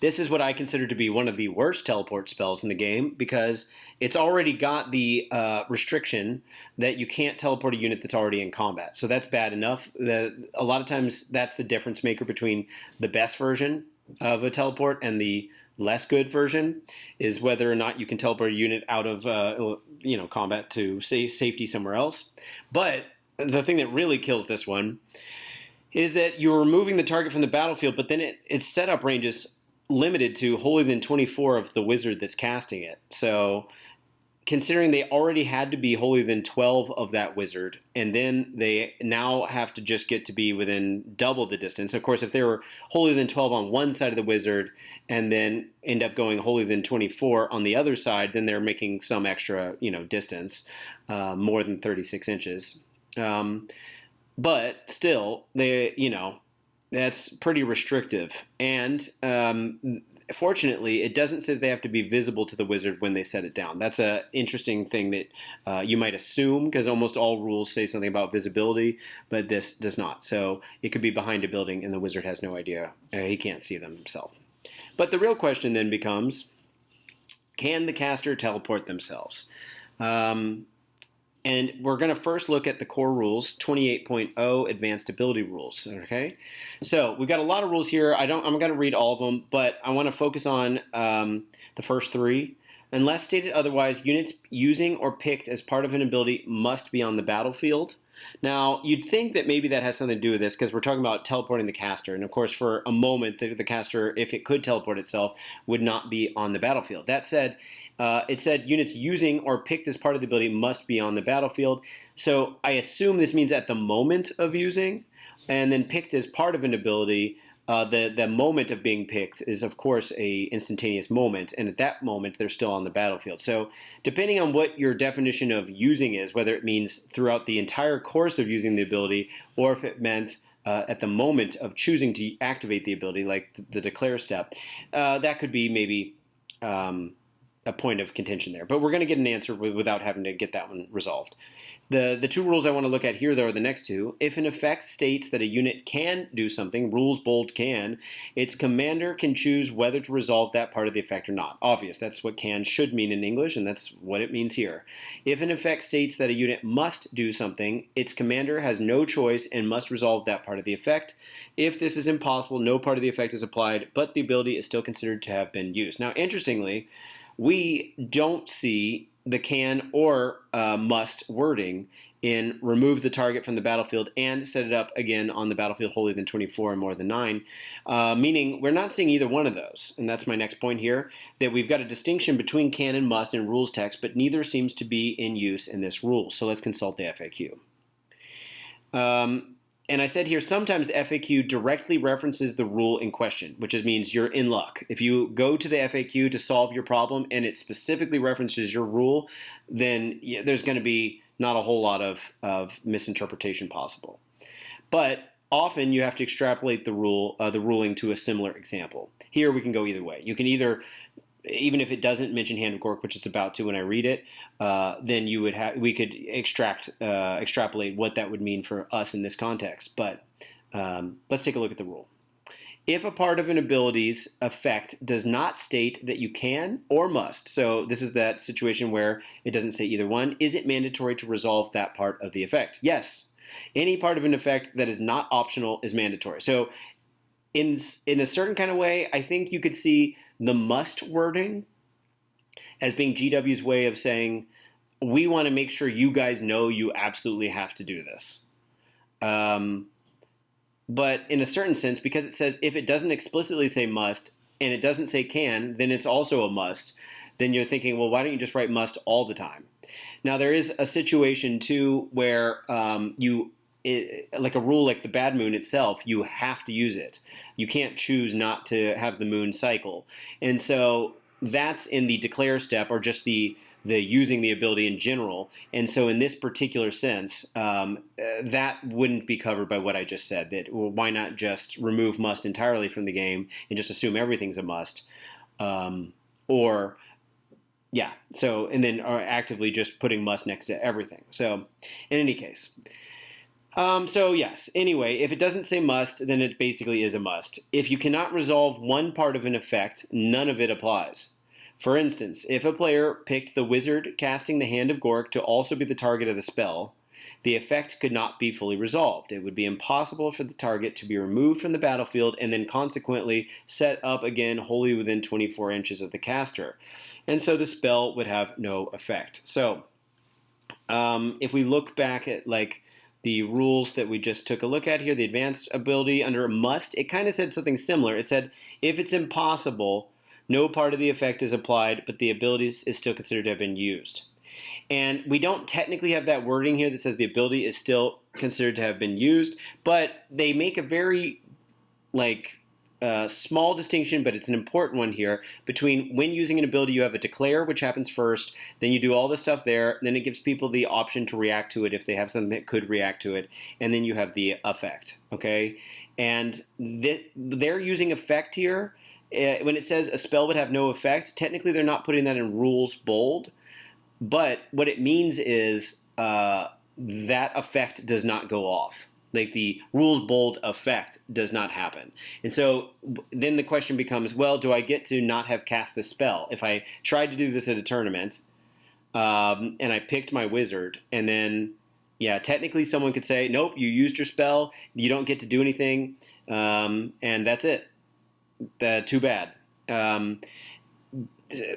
This is what I consider to be one of the worst teleport spells in the game, because it's already got the restriction that you can't teleport a unit that's already in combat. So that's bad enough. A lot of times that's the difference maker between the best version of a teleport and the less good version, is whether or not you can teleport a unit out of combat to safety somewhere else. But the thing that really kills this one is that you're removing the target from the battlefield, but then its setup range is limited to wholly within 24 of the wizard that's casting it. So considering they already had to be wholly within 12 of that wizard, and then they now have to just get to be within double the distance. Of course, if they were wholly within 12 on one side of the wizard and then end up going wholly within 24 on the other side, then they're making some extra, distance, more than 36 inches. But still, that's pretty restrictive. And fortunately, it doesn't say that they have to be visible to the wizard when they set it down. That's an interesting thing that you might assume, because almost all rules say something about visibility, but this does not. So it could be behind a building and the wizard has no idea. He can't see them himself. But the real question then becomes, can the caster teleport themselves? And we're going to first look at the core rules, 28.0 advanced ability rules, okay? So we've got a lot of rules here. I'm going to read all of them, but I want to focus on the first three. Unless stated otherwise, units using or picked as part of an ability must be on the battlefield. Now, you'd think that maybe that has something to do with this, because we're talking about teleporting the caster. And of course, for a moment, the caster, if it could teleport itself, would not be on the battlefield. That said, it said units using or picked as part of the ability must be on the battlefield. So I assume this means at the moment of using, and then picked as part of an ability. The moment of being picked is, of course, a instantaneous moment, and at that moment, they're still on the battlefield. So depending on what your definition of using is, whether it means throughout the entire course of using the ability, or if it meant at the moment of choosing to activate the ability, like the declare step, that could be maybe a point of contention there. But we're going to get an answer without having to get that one resolved. The two rules I want to look at here, though, are the next two. If an effect states that a unit can do something, rules bold can, its commander can choose whether to resolve that part of the effect or not. Obvious, that's what can should mean in English, and that's what it means here. If an effect states that a unit must do something, its commander has no choice and must resolve that part of the effect. If this is impossible, no part of the effect is applied, but the ability is still considered to have been used. Now, interestingly, we don't see the can or must wording in remove the target from the battlefield and set it up again on the battlefield wholly than 24 and more than 9, meaning we're not seeing either one of those. And that's my next point here, that we've got a distinction between can and must in rules text, but neither seems to be in use in this rule. So let's consult the FAQ. And I said here, sometimes the FAQ directly references the rule in question, which means you're in luck. If you go to the FAQ to solve your problem and it specifically references your rule, then there's going to be not a whole lot of misinterpretation possible. But often you have to extrapolate the ruling to a similar example. Here we can go either way. You can either, even if it doesn't mention Hand of Gork, which it's about to when I read it, then we could extrapolate what that would mean for us in this context. But let's take a look at the rule. If a part of an ability's effect does not state that you can or must, so this is that situation where it doesn't say either one, is it mandatory to resolve that part of the effect? Yes. Any part of an effect that is not optional is mandatory. So in a certain kind of way, I think you could see the must wording as being GW's way of saying, we want to make sure you guys know you absolutely have to do this. But in a certain sense, because it says if it doesn't explicitly say must and it doesn't say can, then it's also a must. Then you're thinking, well, why don't you just write must all the time? Now, there is a situation, too, where like a rule like the bad moon itself, you have to use it. You can't choose not to have the moon cycle. And so that's in the declare step, or just the using the ability in general. And so in this particular sense, that wouldn't be covered by what I just said, that, well, why not just remove must entirely from the game and just assume everything's a must? And then are actively just putting must next to everything. So in any case, so yes, anyway, if it doesn't say must, then it basically is a must. If you cannot resolve one part of an effect, none of it applies. For instance, if a player picked the wizard casting the Hand of Gork to also be the target of the spell, the effect could not be fully resolved. It would be impossible for the target to be removed from the battlefield and then consequently set up again wholly within 24 inches of the caster. And so the spell would have no effect. So if we look back at the rules that we just took a look at here, the advanced ability under must, it kind of said something similar. It said, if it's impossible, no part of the effect is applied, but the ability is still considered to have been used. And we don't technically have that wording here that says the ability is still considered to have been used, but they make a very small distinction, but it's an important one here, between when using an ability you have a declare, which happens first, then you do all the stuff there, then it gives people the option to react to it if they have something that could react to it, and then you have the effect, okay? And they're using effect here. When it says a spell would have no effect, technically they're not putting that in rules bold, but what it means is that effect does not go off. Like the rules bold effect does not happen. And so then the question becomes, well, do I get to not have cast this spell? If I tried to do this at a tournament and I picked my wizard, and then, yeah, technically someone could say, nope, you used your spell, you don't get to do anything, and that's it. Too bad.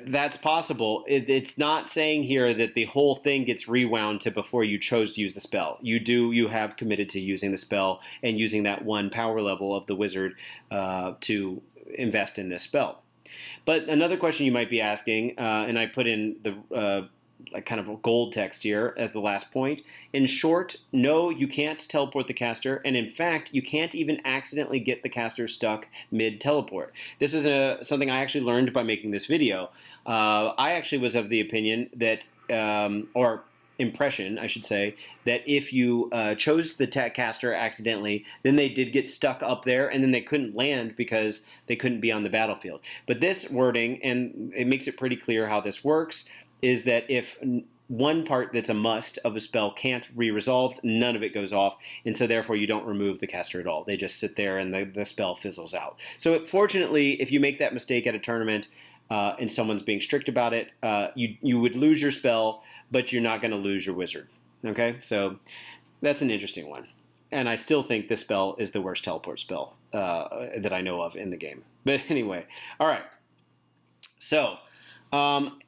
That's possible. It's not saying here that the whole thing gets rewound to before you chose to use the spell. You have committed to using the spell and using that one power level of the wizard to invest in this spell. But another question you might be asking, and I put in the kind of a gold text here as the last point. In short, no, you can't teleport the caster, and in fact, you can't even accidentally get the caster stuck mid-teleport. This is something I actually learned by making this video. I actually was of the opinion that, impression, I should say, that if you chose the tech caster accidentally, then they did get stuck up there, and then they couldn't land because they couldn't be on the battlefield. But this wording, and it makes it pretty clear how this works, is that if one part that's a must of a spell can't be resolved, none of it goes off, and so therefore you don't remove the caster at all. They just sit there and the spell fizzles out. So fortunately, if you make that mistake at a tournament, and someone's being strict about it, you would lose your spell, but you're not going to lose your wizard. Okay, so that's an interesting one. And I still think this spell is the worst teleport spell that I know of in the game. But anyway, all right. So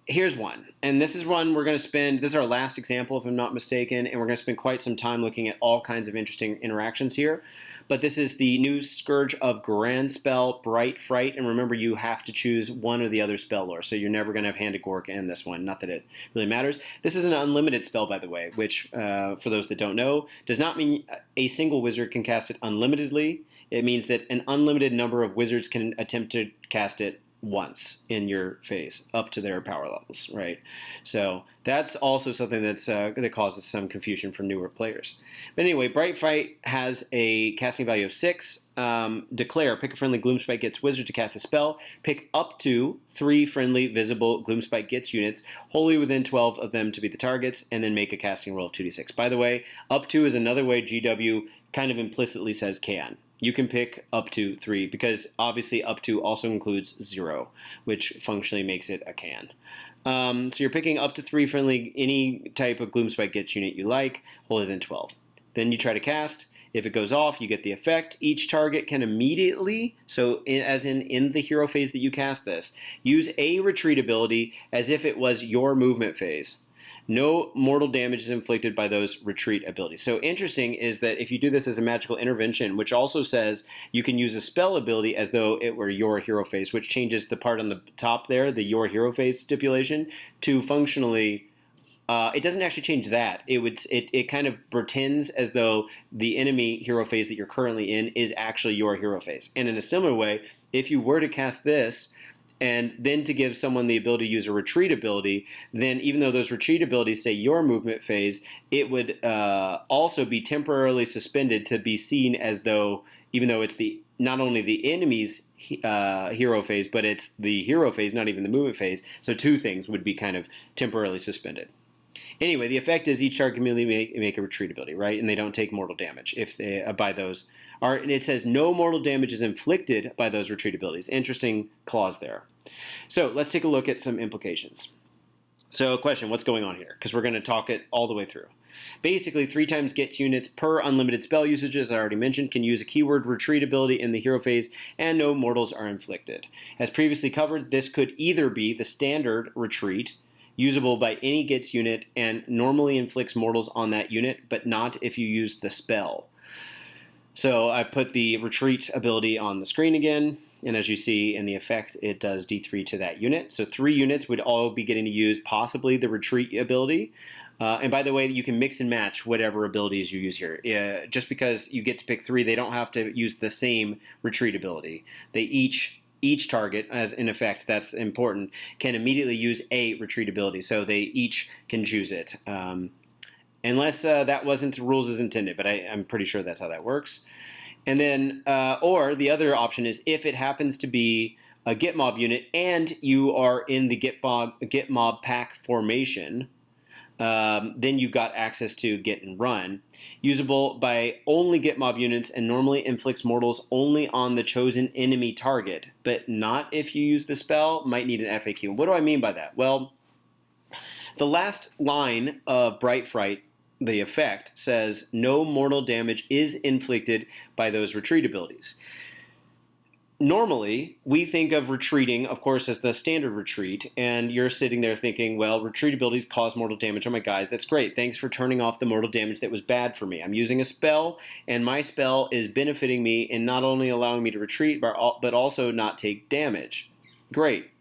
here's one. And this is one we're going to spend, this is our last example if I'm not mistaken, and we're going to spend quite some time looking at all kinds of interesting interactions here. But this is the new Scourge of Ghyran spell, Fright. And remember, you have to choose one or the other spell lore, so you're never going to have Hand of Gork in this one. Not that it really matters. This is an unlimited spell, by the way, which, for those that don't know, does not mean a single wizard can cast it unlimitedly. It means that an unlimited number of wizards can attempt to cast it once in your phase up to their power levels, right? So that's also something that causes some confusion for newer players. But anyway, Fright has a casting value of 6. Declare, pick a friendly Gloomspite Gitz wizard to cast a spell. Pick up to 3 friendly visible Gloomspite Gitz units, wholly within 12 of them to be the targets, and then make a casting roll of 2d6. By the way, up to is another way GW kind of implicitly says can. You can pick up to 3 because obviously up to also includes 0, which functionally makes it a can. So you're picking up to 3 friendly, any type of Gloomspite Gitz unit you like, wholly within 12. Then you try to cast. If it goes off, you get the effect. Each target can immediately, so as in the hero phase that you cast this, use a retreat ability as if it was your movement phase. No mortal damage is inflicted by those retreat abilities. So interesting is that if you do this as a magical intervention, which also says you can use a spell ability as though it were your hero phase, which changes the part on the top there, the your hero phase stipulation, to functionally, it doesn't actually change that. It kind of pretends as though the enemy hero phase that you're currently in is actually your hero phase. And in a similar way, if you were to cast this, and then to give someone the ability to use a retreat ability, then even though those retreat abilities say your movement phase, it would also be temporarily suspended to be seen as though, even though it's not only the enemy's hero phase, but it's the hero phase, not even the movement phase. So two things would be kind of temporarily suspended. Anyway, the effect is each target can immediately make a retreat ability, right? And they don't take mortal damage if they, by those. And it says no mortal damage is inflicted by those retreat abilities. Interesting clause there. So let's take a look at some implications. So question, what's going on here? Because we're going to talk it all the way through. Basically, 3 times Gitz units per unlimited spell usage, as I already mentioned, can use a keyword retreat ability in the hero phase, and no mortals are inflicted. As previously covered, this could either be the standard retreat, usable by any Gitz unit, and normally inflicts mortals on that unit, but not if you use the spell. So I've put the retreat ability on the screen again, and as you see in the effect, it does D3 to that unit. So 3 units would all be getting to use possibly the retreat ability. And by the way, you can mix and match whatever abilities you use here. Just because you get to pick 3, they don't have to use the same retreat ability. They each target, as in effect, that's important, can immediately use a retreat ability. So they each can choose it. Unless that wasn't the rules as intended, but I'm pretty sure that's how that works. And then, or the other option is if it happens to be a Gitmob unit and you are in the Gitmob pack formation, then you've got access to Git and Run. Usable by only Gitmob units and normally inflicts mortals only on the chosen enemy target, but not if you use the spell. Might need an FAQ. What do I mean by that? Well, the last line of Fright, the effect, says no mortal damage is inflicted by those retreat abilities. Normally, we think of retreating, of course, as the standard retreat, and you're sitting there thinking, well, retreat abilities cause mortal damage on my guys. That's great. Thanks for turning off the mortal damage that was bad for me. I'm using a spell, and my spell is benefiting me in not only allowing me to retreat, but also not take damage. Great.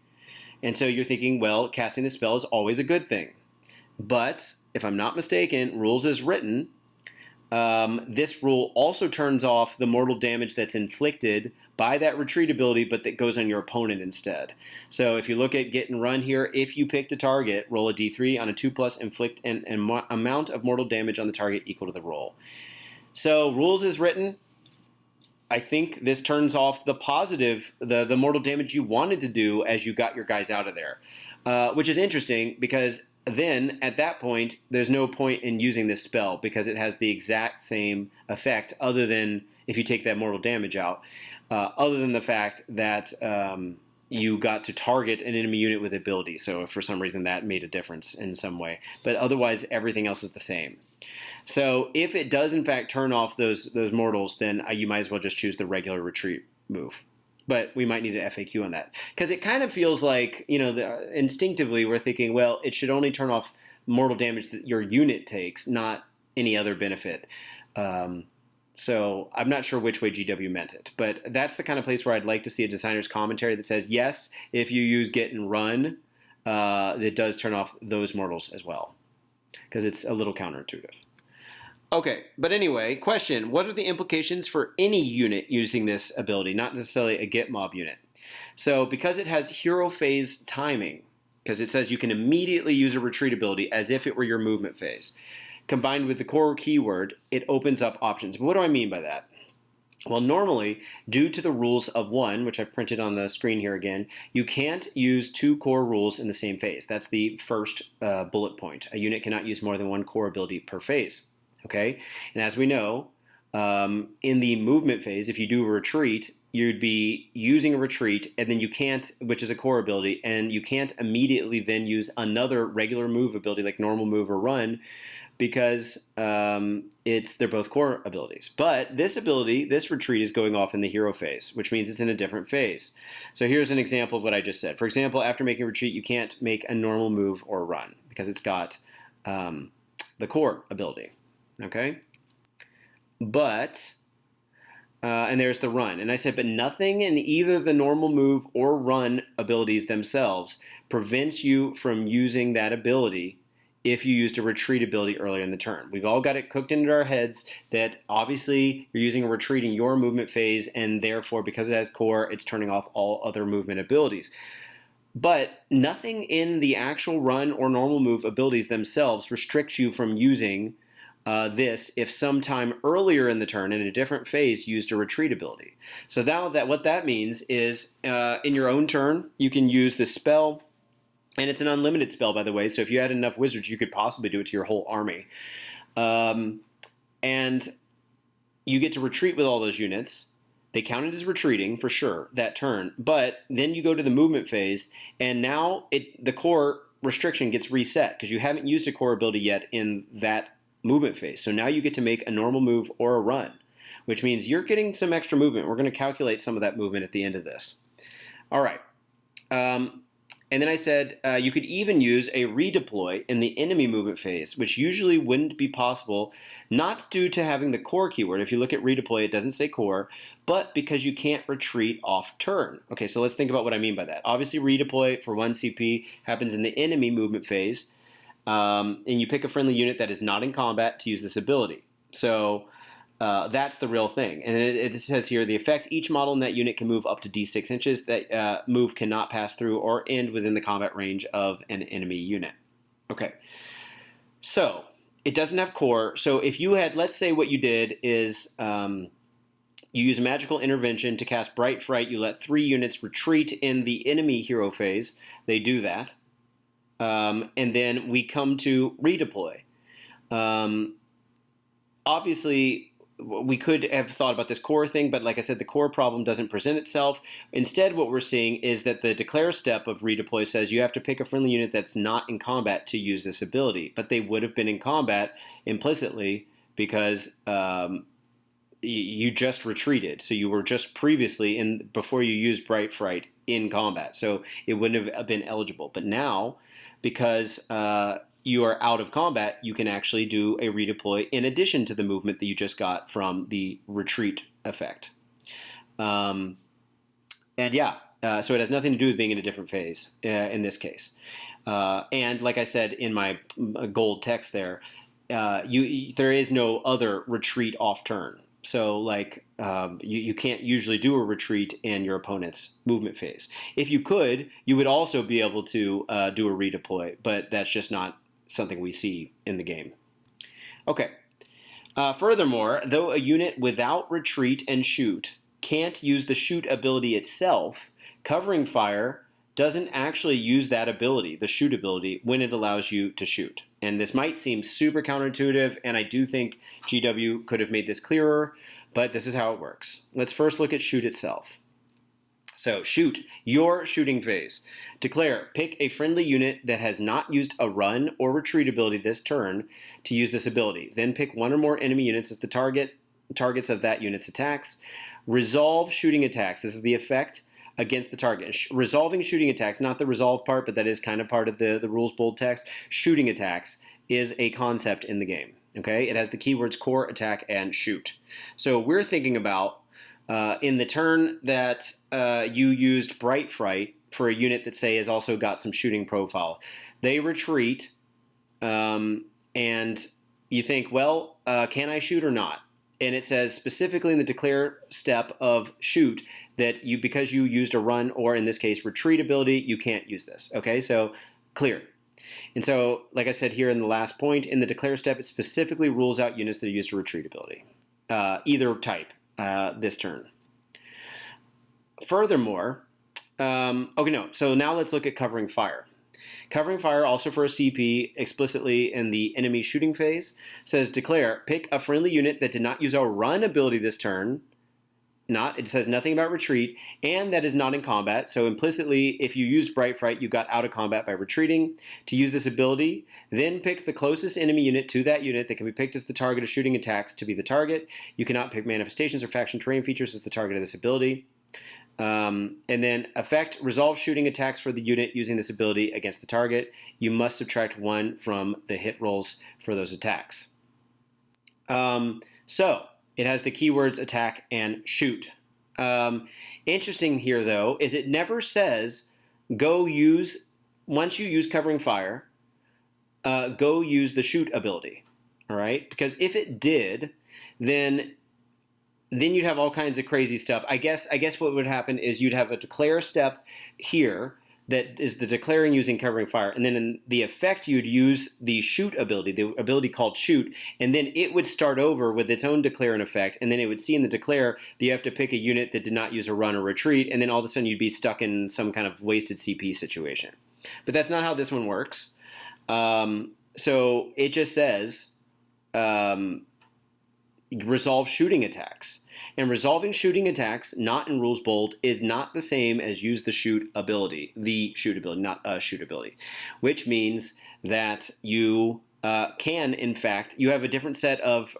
And so you're thinking, well, casting the spell is always a good thing. But if I'm not mistaken, rules as written, this rule also turns off the mortal damage that's inflicted by that retreat ability, but that goes on your opponent instead. So if you look at Git and Run here, if you pick the target, roll a d3 on a 2+, inflict an amount of mortal damage on the target equal to the roll. So rules is written. I think this turns off the positive, the mortal damage you wanted to do as you got your guys out of there, which is interesting because then at that point there's no point in using this spell because it has the exact same effect other than if you take that mortal damage out, other than the fact that you got to target an enemy unit with ability. So if for some reason that made a difference in some way, but otherwise everything else is the same. So if it does in fact turn off those mortals, then you might as well just choose the regular retreat move. But we might need an FAQ on that because it kind of feels like, you know, instinctively we're thinking, well, it should only turn off mortal damage that your unit takes, not any other benefit. So I'm not sure which way GW meant it, but that's the kind of place where I'd like to see a designer's commentary that says, yes, if you use Git and Run, it does turn off those mortals as well because it's a little counterintuitive. Okay, but anyway, question. What are the implications for any unit using this ability, not necessarily a Gitmob unit? So because it has hero phase timing, because it says you can immediately use a retreat ability as if it were your movement phase, combined with the core keyword, it opens up options. What do I mean by that? Well, normally, due to the rules of 1, which I've printed on the screen here again, you can't use 2 core rules in the same phase. That's the first bullet point. A unit cannot use more than 1 core ability per phase. Okay, and as we know, in the movement phase, if you do a retreat, you'd be using a retreat, and then you can't, which is a core ability, and you can't immediately then use another regular move ability like normal move or run, because they're both core abilities. But this ability, this retreat, is going off in the hero phase, which means it's in a different phase. So here's an example of what I just said. For example, after making a retreat, you can't make a normal move or run because it's got the core ability. Okay, but, and there's the run. And I said, but nothing in either the normal move or run abilities themselves prevents you from using that ability if you used a retreat ability earlier in the turn. We've all got it cooked into our heads that obviously you're using a retreat in your movement phase, and therefore, because it has core, it's turning off all other movement abilities. But nothing in the actual run or normal move abilities themselves restricts you from using this if sometime earlier in the turn in a different phase used a retreat ability. So now what that means is in your own turn you can use this spell, and it's an unlimited spell, by the way, so if you had enough wizards you could possibly do it to your whole army. And you get to retreat with all those units. They counted as retreating for sure that turn, but then you go to the movement phase, and now the core restriction gets reset because you haven't used a core ability yet in that movement phase. So now you get to make a normal move or a run, which means you're getting some extra movement. We're going to calculate some of that movement at the end of this. All right. And then I said you could even use a redeploy in the enemy movement phase, which usually wouldn't be possible, not due to having the core keyword. If you look at redeploy, it doesn't say core, but because you can't retreat off turn. Okay, so let's think about what I mean by that. Obviously, redeploy for 1 CP happens in the enemy movement phase, and you pick a friendly unit that is not in combat to use this ability. So that's the real thing. And it says here, the effect, each model in that unit can move up to d6 inches. That move cannot pass through or end within the combat range of an enemy unit. Okay. So it doesn't have core. So if you had, let's say what you did is you use magical intervention to cast Bright Fright. You let 3 units retreat in the enemy hero phase. They do that. And then we come to redeploy. Obviously, we could have thought about this core thing, but like I said, the core problem doesn't present itself. Instead, what we're seeing is that the declare step of redeploy says you have to pick a friendly unit that's not in combat to use this ability, but they would have been in combat implicitly because you just retreated. So you were just previously, before you used Bright Fright, in combat. So it wouldn't have been eligible. But now, because you are out of combat, you can actually do a redeploy in addition to the movement that you just got from the retreat effect. So it has nothing to do with being in a different phase in this case. And like I said in my gold text there, there is no other retreat off turn. So like you can't usually do a retreat in your opponent's movement phase. If you could, you would also be able to do a redeploy, but that's just not something we see in the game. Okay. Furthermore, though a unit without retreat and shoot can't use the shoot ability itself, covering fire doesn't actually use that ability, the shoot ability, when it allows you to shoot. And this might seem super counterintuitive, and I do think GW could have made this clearer, but this is how it works. Let's first look at shoot itself. So shoot, your shooting phase. Declare, pick a friendly unit that has not used a run or retreat ability this turn to use this ability. Then pick one or more enemy units as the targets of that unit's attacks. Resolve shooting attacks. This is the effect against the target. Resolving shooting attacks, not the resolve part, but that is kind of part of the rules bold text. Shooting attacks is a concept in the game. Okay, it has the keywords core, attack, and shoot. So we're thinking about in the turn that you used Bright Fright for a unit that, say, has also got some shooting profile. They retreat, and you think, well, can I shoot or not? And it says specifically in the declare step of shoot that because you used a run or, in this case, retreat ability, you can't use this. Okay, so clear. And so, like I said here in the last point, in the declare step, it specifically rules out units that used a retreat ability, either type. This turn. Furthermore, so now let's look at covering fire. Covering fire, also for a CP, explicitly in the enemy shooting phase, says declare, pick a friendly unit that did not use a run ability this turn. It says nothing about retreat, and that is not in combat. So implicitly, if you used Bright Fright, you got out of combat by retreating. To use this ability, then pick the closest enemy unit to that unit that can be picked as the target of shooting attacks to be the target. You cannot pick manifestations or faction terrain features as the target of this ability. And then effect, resolve shooting attacks for the unit using this ability against the target. You must subtract 1 from the hit rolls for those attacks. So it has the keywords attack and shoot. Interesting here, though, is it never says once you use covering fire, go use the shoot ability. All right? Because if it did, then you'd have all kinds of crazy stuff. I guess what would happen is you'd have a declare step here that is the declaring using covering fire, and then in the effect you'd use the shoot ability, the ability called shoot, and then it would start over with its own declare and effect, and then it would see in the declare that you have to pick a unit that did not use a run or retreat, and then all of a sudden you'd be stuck in some kind of wasted CP situation. But that's not how this one works. So it just says resolve shooting attacks. And resolving shooting attacks, not in rules bold, is not the same as use the shoot ability, not a shoot ability, which means that you can, in fact, you have a different set of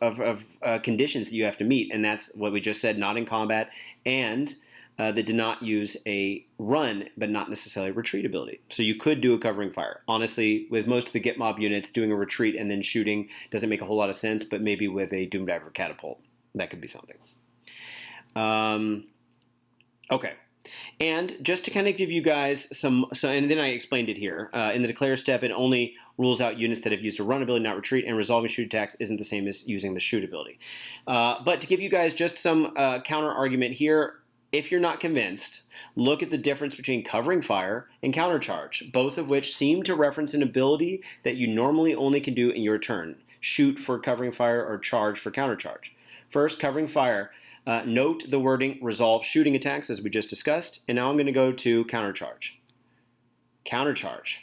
conditions that you have to meet, and that's what we just said, not in combat, and that did not use a run, but not necessarily a retreat ability. So you could do a covering fire. Honestly, with most of the Gitmob units, doing a retreat and then shooting doesn't make a whole lot of sense, but maybe with a Doomdiver catapult, that could be something. Okay. And just to kind of give you guys and then I explained it here. In the declare step, it only rules out units that have used a run ability, not retreat, and resolving shoot attacks isn't the same as using the shoot ability. But to give you guys just some counter argument here, if you're not convinced, look at the difference between covering fire and countercharge, both of which seem to reference an ability that you normally only can do in your turn. Shoot for covering fire or charge for countercharge. First, covering fire. Note the wording resolve shooting attacks as we just discussed, and now I'm going to go to countercharge. Countercharge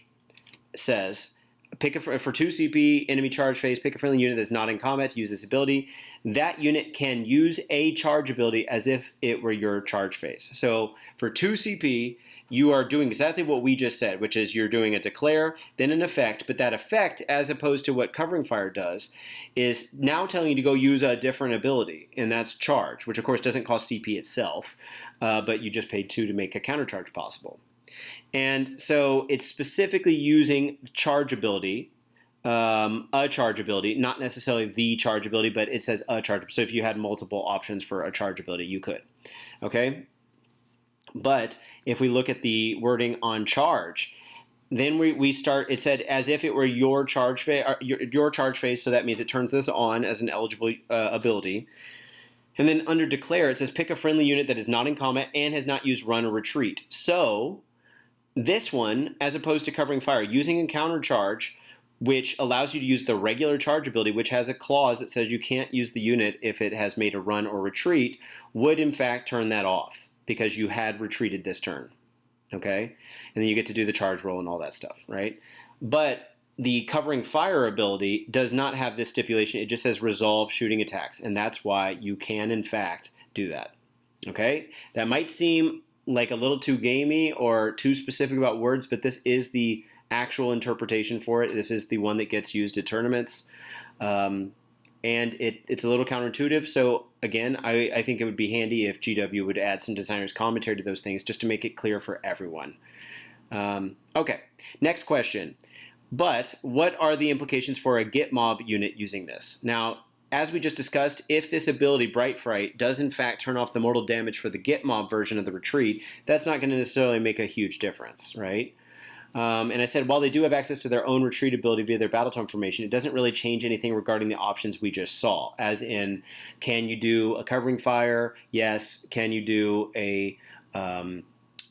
says for 2 CP enemy charge phase, pick a friendly unit that's not in combat to use this ability. That unit can use a charge ability as if it were your charge phase. So for 2 CP, you are doing exactly what we just said, which is you're doing a declare, then an effect, but that effect, as opposed to what covering fire does, is now telling you to go use a different ability, and that's charge, which of course doesn't cost CP itself, but you just paid 2 to make a countercharge possible. And so it's specifically using charge ability, a charge ability, not necessarily the charge ability, but it says a charge. So if you had multiple options for a charge ability, you could. Okay? But if we look at the wording on charge, then we start. It said as if it were your charge phase, your charge phase. So that means it turns this on as an eligible ability. And then under declare, it says pick a friendly unit that is not in combat and has not used run or retreat. So this one, as opposed to covering fire, using encounter charge, which allows you to use the regular charge ability, which has a clause that says you can't use the unit if it has made a run or retreat, would in fact turn that off because you had retreated this turn. Okay? And then you get to do the charge roll and all that stuff, right? But the covering fire ability does not have this stipulation. It just says resolve shooting attacks, and that's why you can, in fact, do that. Okay? That might seem like a little too gamey or too specific about words, but this is the actual interpretation for it. This is the one that gets used at tournaments. And it's a little counterintuitive, so again, I think it would be handy if GW would add some designer's commentary to those things just to make it clear for everyone. Okay, next question. But what are the implications for a Gitmob unit using this? Now, as we just discussed, if this ability, Bright Fright, does in fact turn off the mortal damage for the Gitmob version of the retreat, that's not going to necessarily make a huge difference, right? And I said, while they do have access to their own retreat ability via their Battletome formation, it doesn't really change anything regarding the options we just saw. As in, can you do a covering fire? Yes. Can you do a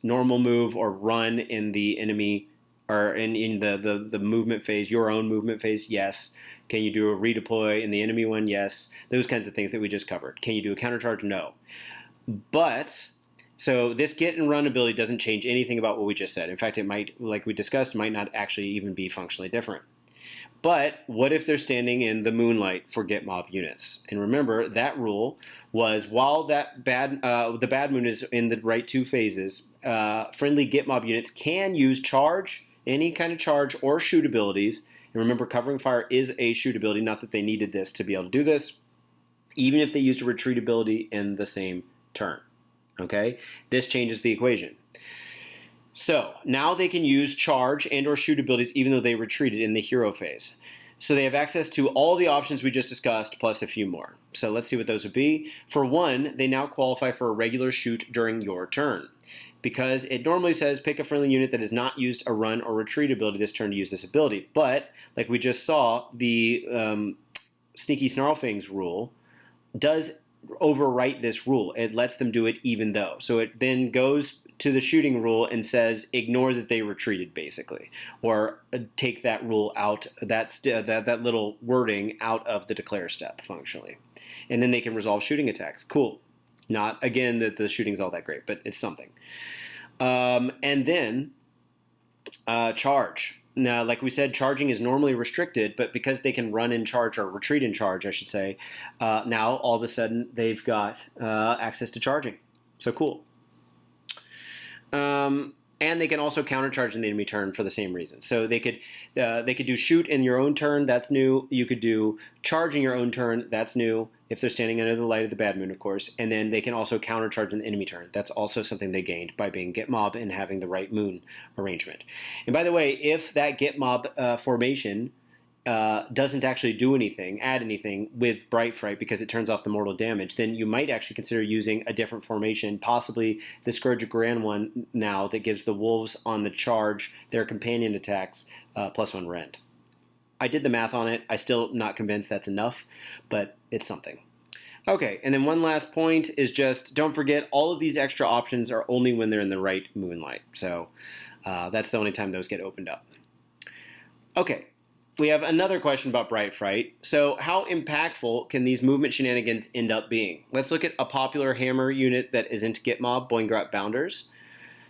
normal move or run in the enemy or in the movement phase, your own movement phase? Yes. Can you do a redeploy in the enemy one? Yes. Those kinds of things that we just covered. Can you do a countercharge? No. But so this get and run ability doesn't change anything about what we just said. In fact, it might, like we discussed, might not actually even be functionally different. But what if they're standing in the moonlight for Gitmob units? And remember, that rule was while the bad moon is in the right two phases, friendly Gitmob units can use charge, any kind of charge, or shoot abilities. And remember, covering fire is a shoot ability, not that they needed this to be able to do this, even if they used a retreat ability in the same turn. Okay, this changes the equation. So now they can use charge and or shoot abilities even though they retreated in the hero phase. So they have access to all the options we just discussed plus a few more. So let's see what those would be. For one, they now qualify for a regular shoot during your turn, because it normally says pick a friendly unit that has not used a run or retreat ability this turn to use this ability. But like we just saw, the sneaky snarlfangs rule does overwrite this rule. It lets them do it even though. So it then goes to the shooting rule and says ignore that they retreated, basically, or take that rule out, that little wording out of the declare step functionally, and then they can resolve shooting attacks. Cool. Not again that the shooting's all that great, but it's something. And then charge. Now, like we said, charging is normally restricted, but because they can run in charge, or retreat in charge, I should say, now all of a sudden they've got access to charging. So cool. And they can also countercharge in the enemy turn for the same reason. So they could do shoot in your own turn. That's new. You could do charge in your own turn. That's new. If they're standing under the light of the bad moon, of course. And then they can also countercharge in the enemy turn. That's also something they gained by being Gitmob and having the right moon arrangement. And by the way, if that Gitmob formation doesn't actually do anything, add anything with Bright Fright because it turns off the mortal damage, then you might actually consider using a different formation, possibly the Scourge of Ghyran one now that gives the wolves on the charge their companion attacks +1 rend. I did the math on it. I still not convinced that's enough, but it's something. Okay, and then one last point is just don't forget all of these extra options are only when they're in the right moonlight. So that's the only time those get opened up. Okay. We have another question about Bright Fright. So how impactful can these movement shenanigans end up being? Let's look at a popular hammer unit that isn't Gitmob, Boingrot Bounders.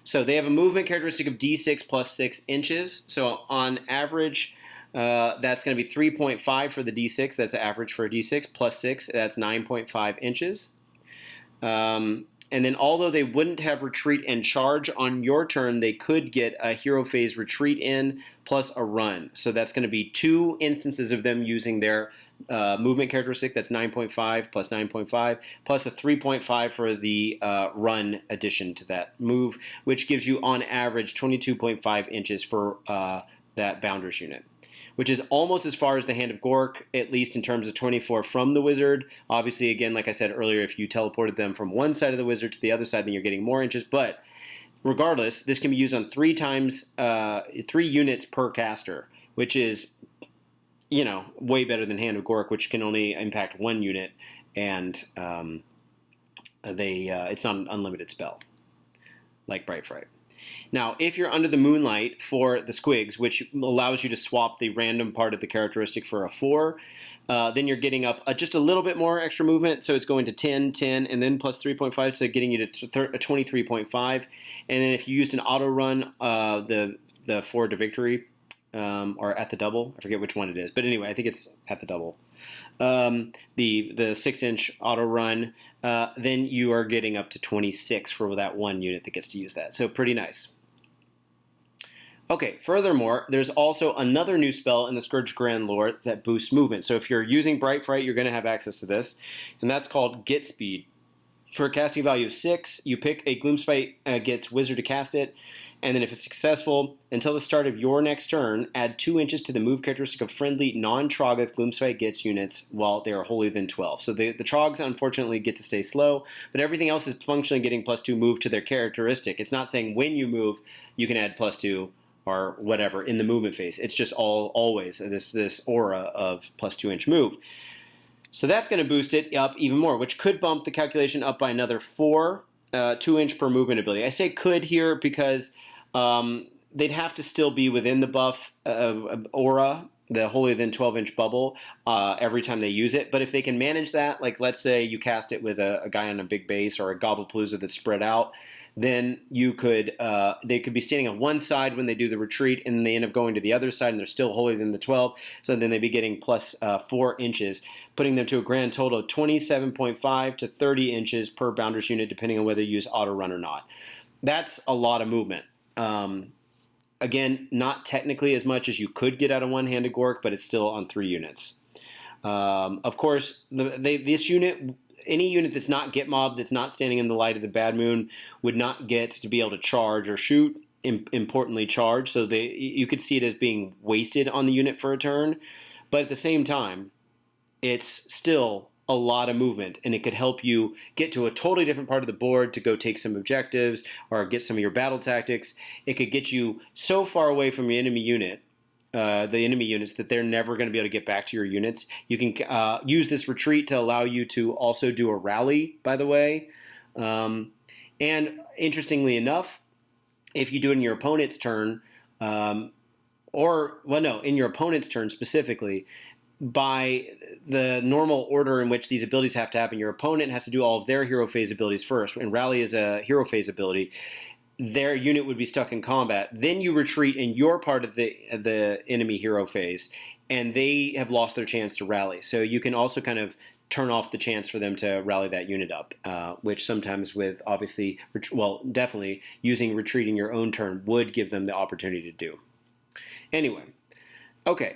So they have a movement characteristic of D6 plus 6 inches. So on average, that's going to be 3.5 for the D6. That's average for a D6. Plus 6, that's 9.5 inches. And then although they wouldn't have retreat and charge on your turn, they could get a hero phase retreat in plus a run. So that's going to be 2 instances of them using their movement characteristic. That's 9.5 plus 9.5 plus a 3.5 for the run addition to that move, which gives you on average 22.5 inches for that Bounders unit, which is almost as far as the Hand of Gork, at least in terms of 24 from the wizard. Obviously, again, like I said earlier, if you teleported them from one side of the wizard to the other side, then you're getting more inches. But regardless, this can be used on 3 units per caster, which is, you know, way better than Hand of Gork, which can only impact 1 unit, and it's not an unlimited spell like Bright Fright. Now, if you're under the moonlight for the squigs, which allows you to swap the random part of the characteristic for a 4, then you're getting up just a little bit more extra movement. So it's going to 10, 10, and then plus 3.5, so getting you to 23.5. And then if you used an auto run, the Forward to Victory, or at the double, I forget which one it is, but anyway, I think it's at the double. The 6-inch auto run, then you are getting up to 26 for that 1 unit that gets to use that. So pretty nice. Okay, furthermore, there's also another new spell in the Scourge Grand Lore that boosts movement. So if you're using Bright Fright, you're going to have access to this, and that's called Git Speed. For a casting value of 6, you pick a Gloomspite Gitz Wizard to cast it, and then if it's successful, until the start of your next turn, add 2 inches to the move characteristic of friendly non-Troggoth Gloomspite Gitz units while they are wholly within 12. So the Trogs, unfortunately, get to stay slow, but everything else is functionally getting +2 move to their characteristic. It's not saying when you move, you can add +2 or whatever in the movement phase. It's just always this aura of +2-inch move. So that's going to boost it up even more, which could bump the calculation up by another 4, 2-inch per movement ability. I say could here because they'd have to still be within the buff aura, the wholly within 12-inch bubble, every time they use it. But if they can manage that, like let's say you cast it with a guy on a big base or a Gobblepalooza that's spread out, then you could they could be standing on one side when they do the retreat, and then they end up going to the other side, and they're still wholly within the 12. So then they'd be getting plus 4 inches, putting them to a grand total of 27.5 to 30 inches per Bounders unit, depending on whether you use auto run or not. That's a lot of movement. Again, not technically as much as you could get out of one-handed Gork, but it's still on 3 units. Of course, this unit, any unit that's not Gitmob, that's not standing in the light of the Bad Moon, would not get to be able to charge or shoot, importantly charge, so you could see it as being wasted on the unit for a turn. But at the same time, it's still a lot of movement, and it could help you get to a totally different part of the board to go take some objectives or get some of your battle tactics. It could get you so far away from your enemy unit, the enemy units, that they're never going to be able to get back to your units. You can use this retreat to allow you to also do a rally, by the way. And interestingly enough, if you do it in your opponent's turn, in your opponent's turn specifically, by the normal order in which these abilities have to happen, your opponent has to do all of their hero phase abilities first. And Rally is a hero phase ability. Their unit would be stuck in combat. Then you retreat in your part of the enemy hero phase, and they have lost their chance to rally. So you can also kind of turn off the chance for them to rally that unit up, which sometimes with definitely using retreat in your own turn would give them the opportunity to do. Anyway, okay.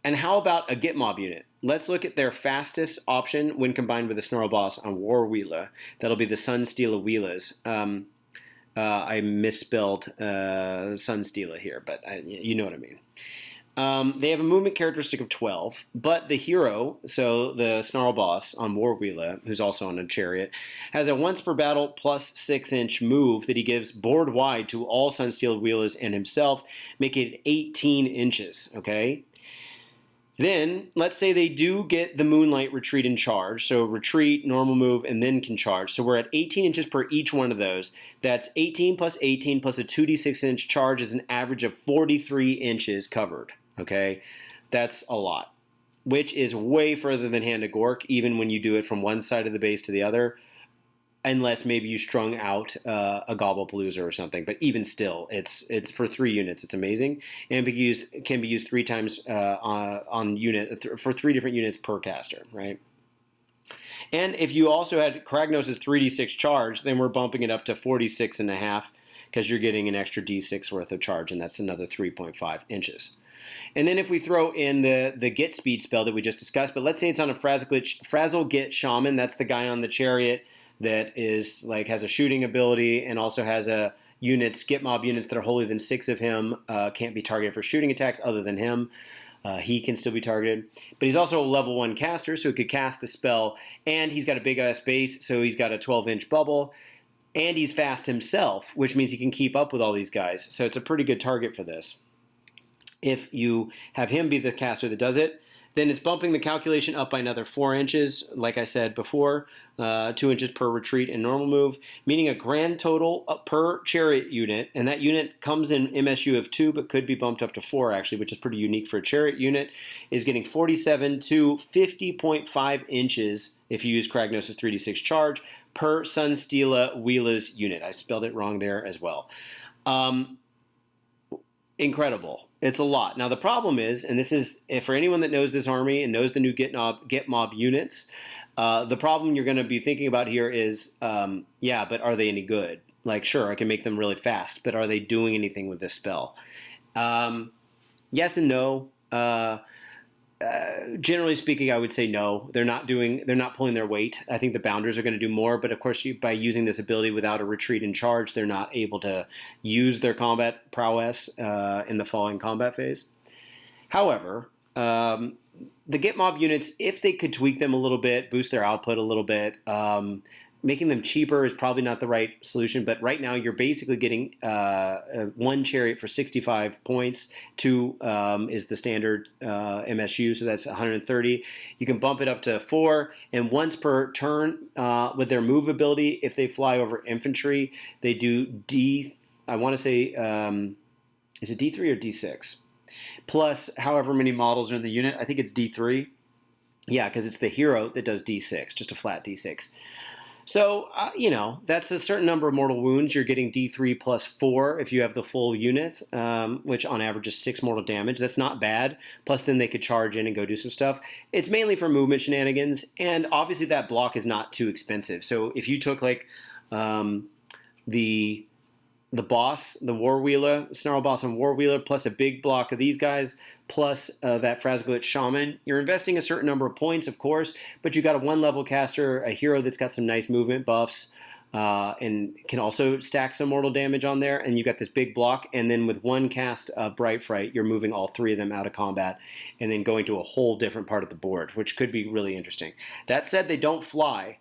And how about a Gitmob unit? Let's look at their fastest option when combined with a Snarl Boss on War Wheela. That'll be the Sunsteala Wheelas. I misspelled Sunsteala here, but you know what I mean. They have a movement characteristic of 12, but the hero, so the Snarl Boss on War Wheela, who's also on a chariot, has a once per battle plus 6-inch move that he gives board wide to all Sunsteala Wheelas and himself, making it 18 inches, okay? Then, let's say they do get the Moonlight Retreat in charge. So retreat, normal move, and then can charge. So we're at 18 inches per each one of those. That's 18 plus 18 plus a 2d6-inch charge is an average of 43 inches covered. Okay? That's a lot. Which is way further than Hand of Gork, even when you do it from one side of the base to the other. Unless maybe you strung out a Gobblepalooza or something, but even still, it's for 3 units. It's amazing, and can be used 3 times for 3 different units per caster, right? And if you also had Kragnos' 3d6 charge, then we're bumping it up to 46.5 because you're getting an extra d6 worth of charge, and that's another 3.5 inches. And then if we throw in the Git Speed spell that we just discussed, but let's say it's on a Frazzle Git Shaman, that's the guy on the chariot that is has a shooting ability and also has Gitmob units that are wholly within 6 of him, can't be targeted for shooting attacks other than him. He can still be targeted. But he's also a level 1 caster, so he could cast the spell, and he's got a big-ass base, so he's got a 12-inch bubble. And he's fast himself, which means he can keep up with all these guys. So it's a pretty good target for this. If you have him be the caster that does it, then it's bumping the calculation up by another 4 inches, like I said before, 2 inches per retreat and normal move, meaning a grand total per chariot unit, and that unit comes in MSU of 2, but could be bumped up to 4 actually, which is pretty unique for a chariot unit, is getting 47 to 50.5 inches if you use Kragnos' 3d6 charge per Sunstila Wheela's unit. I spelled it wrong there as well. Incredible. It's a lot. Now the problem is, and this is for anyone that knows this army and knows the new Gitmob units, the problem you're going to be thinking about here is, yeah, but are they any good? Like, sure, I can make them really fast, but are they doing anything with this spell? Yes and no. Generally speaking, I would say no. They're not pulling their weight. I think the Bounders are going to do more, but of course, by using this ability without a retreat and charge, they're not able to use their combat prowess in the following combat phase. However, the Gitmob units, if they could tweak them a little bit, boost their output a little bit, making them cheaper is probably not the right solution, but right now you're basically getting 1 chariot for 65 points. 2 is the standard MSU, so that's 130. You can bump it up to 4, and once per turn with their move ability, if they fly over infantry, they do I want to say, is it D3 or D6? Plus however many models are in the unit. I think it's D3. Yeah, because it's the hero that does D6, just a flat D6. So, that's a certain number of mortal wounds. You're getting D3 plus 4 if you have the full unit, which on average is 6 mortal damage. That's not bad. Plus, then they could charge in and go do some stuff. It's mainly for movement shenanigans, and obviously that block is not too expensive. So if you took, like, the boss, the War Wheeler, Snarl Boss and War Wheeler, plus a big block of these guys, plus that Frasgoit Shaman. You're investing a certain number of points, of course, but you got a 1-level caster, a hero that's got some nice movement buffs, and can also stack some mortal damage on there, and you got this big block, and then with 1 cast of Bright Fright, you're moving all 3 of them out of combat, and then going to a whole different part of the board, which could be really interesting. That said, they don't fly,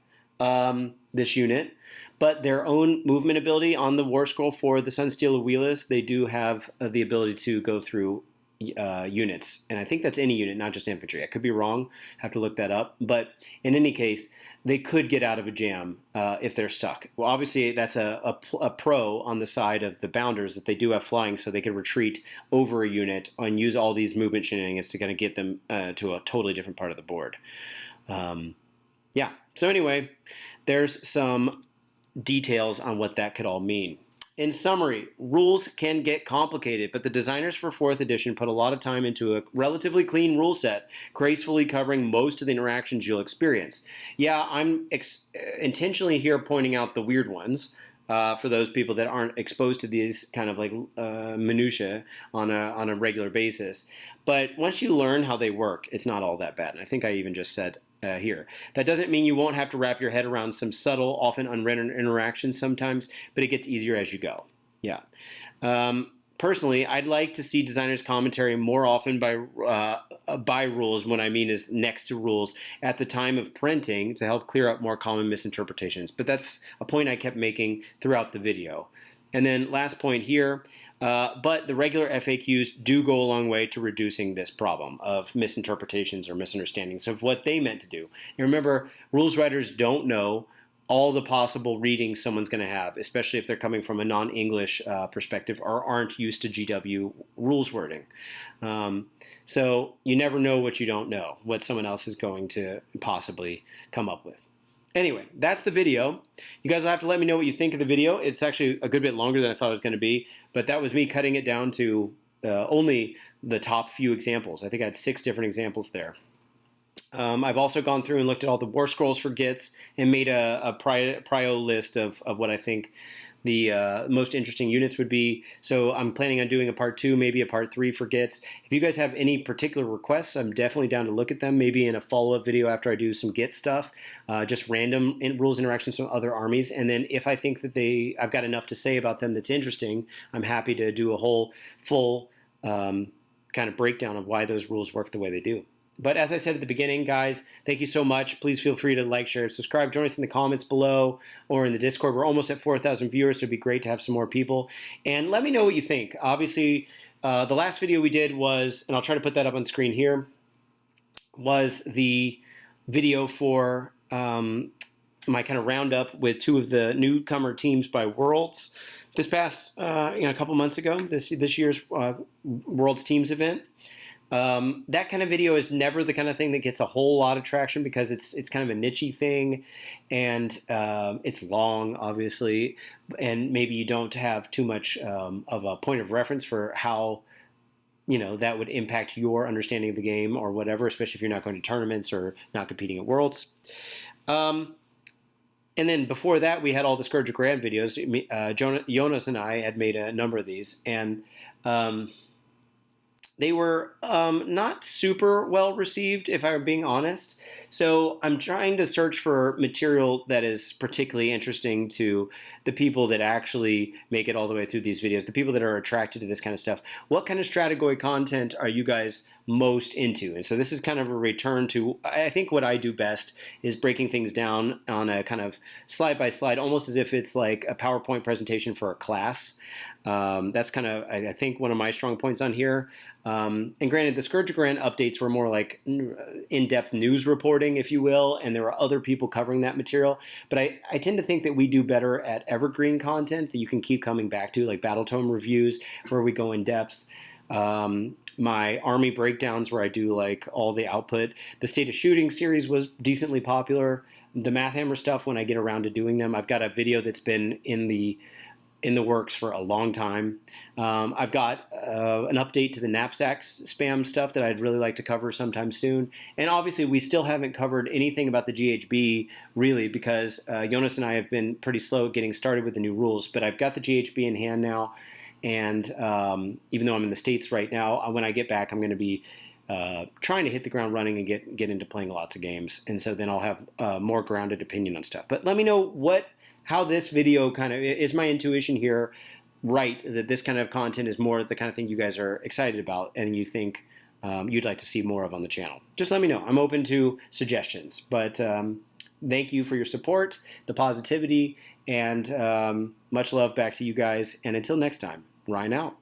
this unit, but their own movement ability on the War Scroll for the Sunsteel Wheelers, they do have the ability to go through units, and I think that's any unit, not just infantry. I could be wrong, have to look that up, but in any case, they could get out of a jam if they're stuck. Well, obviously, that's a pro on the side of the Bounders, that they do have flying, so they can retreat over a unit and use all these movement shenanigans to kind of get them to a totally different part of the board. Yeah, so anyway, there's some details on what that could all mean. In summary, rules can get complicated, but the designers for 4th edition put a lot of time into a relatively clean rule set, gracefully covering most of the interactions you'll experience. Yeah, I'm intentionally here pointing out the weird ones for those people that aren't exposed to these kind of like minutiae on a regular basis. But once you learn how they work, it's not all that bad. And I think I even just said here. That doesn't mean you won't have to wrap your head around some subtle, often unwritten interactions sometimes, but it gets easier as you go. Yeah. Personally, I'd like to see designers' commentary more often by rules. What I mean is next to rules at the time of printing to help clear up more common misinterpretations. But that's a point I kept making throughout the video. And then last point here, but the regular FAQs do go a long way to reducing this problem of misinterpretations or misunderstandings of what they meant to do. And remember, rules writers don't know all the possible readings someone's going to have, especially if they're coming from a non-English perspective or aren't used to GW rules wording. So you never know what you don't know, what someone else is going to possibly come up with. Anyway, that's the video. You guys will have to let me know what you think of the video. It's actually a good bit longer than I thought it was going to be, but that was me cutting it down to only the top few examples. I think I had 6 different examples there. I've also gone through and looked at all the War Scrolls for Gitz and made a prio list of what I think the most interesting units would be. So I'm planning on doing a part 2, maybe a part 3 for Gitz. If you guys have any particular requests, I'm definitely down to look at them, maybe in a follow-up video after I do some Gitz stuff, just random rules interactions from other armies. And then if I think that I've got enough to say about them that's interesting, I'm happy to do a whole full kind of breakdown of why those rules work the way they do. But as I said at the beginning, guys, thank you so much. Please feel free to like, share, subscribe. Join us in the comments below or in the Discord. We're almost at 4,000 viewers, so it'd be great to have some more people. And let me know what you think. Obviously, the last video we did was, and I'll try to put that up on screen here, was the video for my kind of roundup with 2 of the newcomer teams by Worlds this past, a couple months ago, this year's Worlds Teams event. That kind of video is never the kind of thing that gets a whole lot of traction because it's kind of a niche-y thing, and it's long, obviously, and maybe you don't have too much of a point of reference for how that would impact your understanding of the game or whatever, especially if you're not going to tournaments or not competing at Worlds. And then before that, we had all the Scourge Grand videos. Jonas and I had made a number of these, and they were not super well received, if I'm being honest. So I'm trying to search for material that is particularly interesting to the people that actually make it all the way through these videos, the people that are attracted to this kind of stuff. What kind of Strategoi content are you guys most into? And so this is kind of a return to, I think what I do best is breaking things down on a kind of slide by slide, almost as if it's like a PowerPoint presentation for a class. That's kind of, I think, one of my strong points on here. And granted, the Scourge Grant updates were more like in-depth news reporting, if you will, and there were other people covering that material. But I tend to think that we do better at evergreen content that you can keep coming back to, like Battletome reviews, where we go in depth. My army breakdowns, where I do like all the output. The State of Shooting series was decently popular. The Math Hammer stuff, when I get around to doing them, I've got a video that's been in the works for a long time. I've got an update to the knapsacks spam stuff that I'd really like to cover sometime soon. And obviously, we still haven't covered anything about the GHB, really, because Jonas and I have been pretty slow at getting started with the new rules. But I've got the GHB in hand now, and even though I'm in the States right now, when I get back, I'm going to be trying to hit the ground running and get into playing lots of games. And so then I'll have a more grounded opinion on stuff. But let me know how this video kind of, is my intuition here right, that this kind of content is more the kind of thing you guys are excited about and you think you'd like to see more of on the channel. Just let me know. I'm open to suggestions. But thank you for your support, the positivity, and much love back to you guys. And until next time, Ryan out.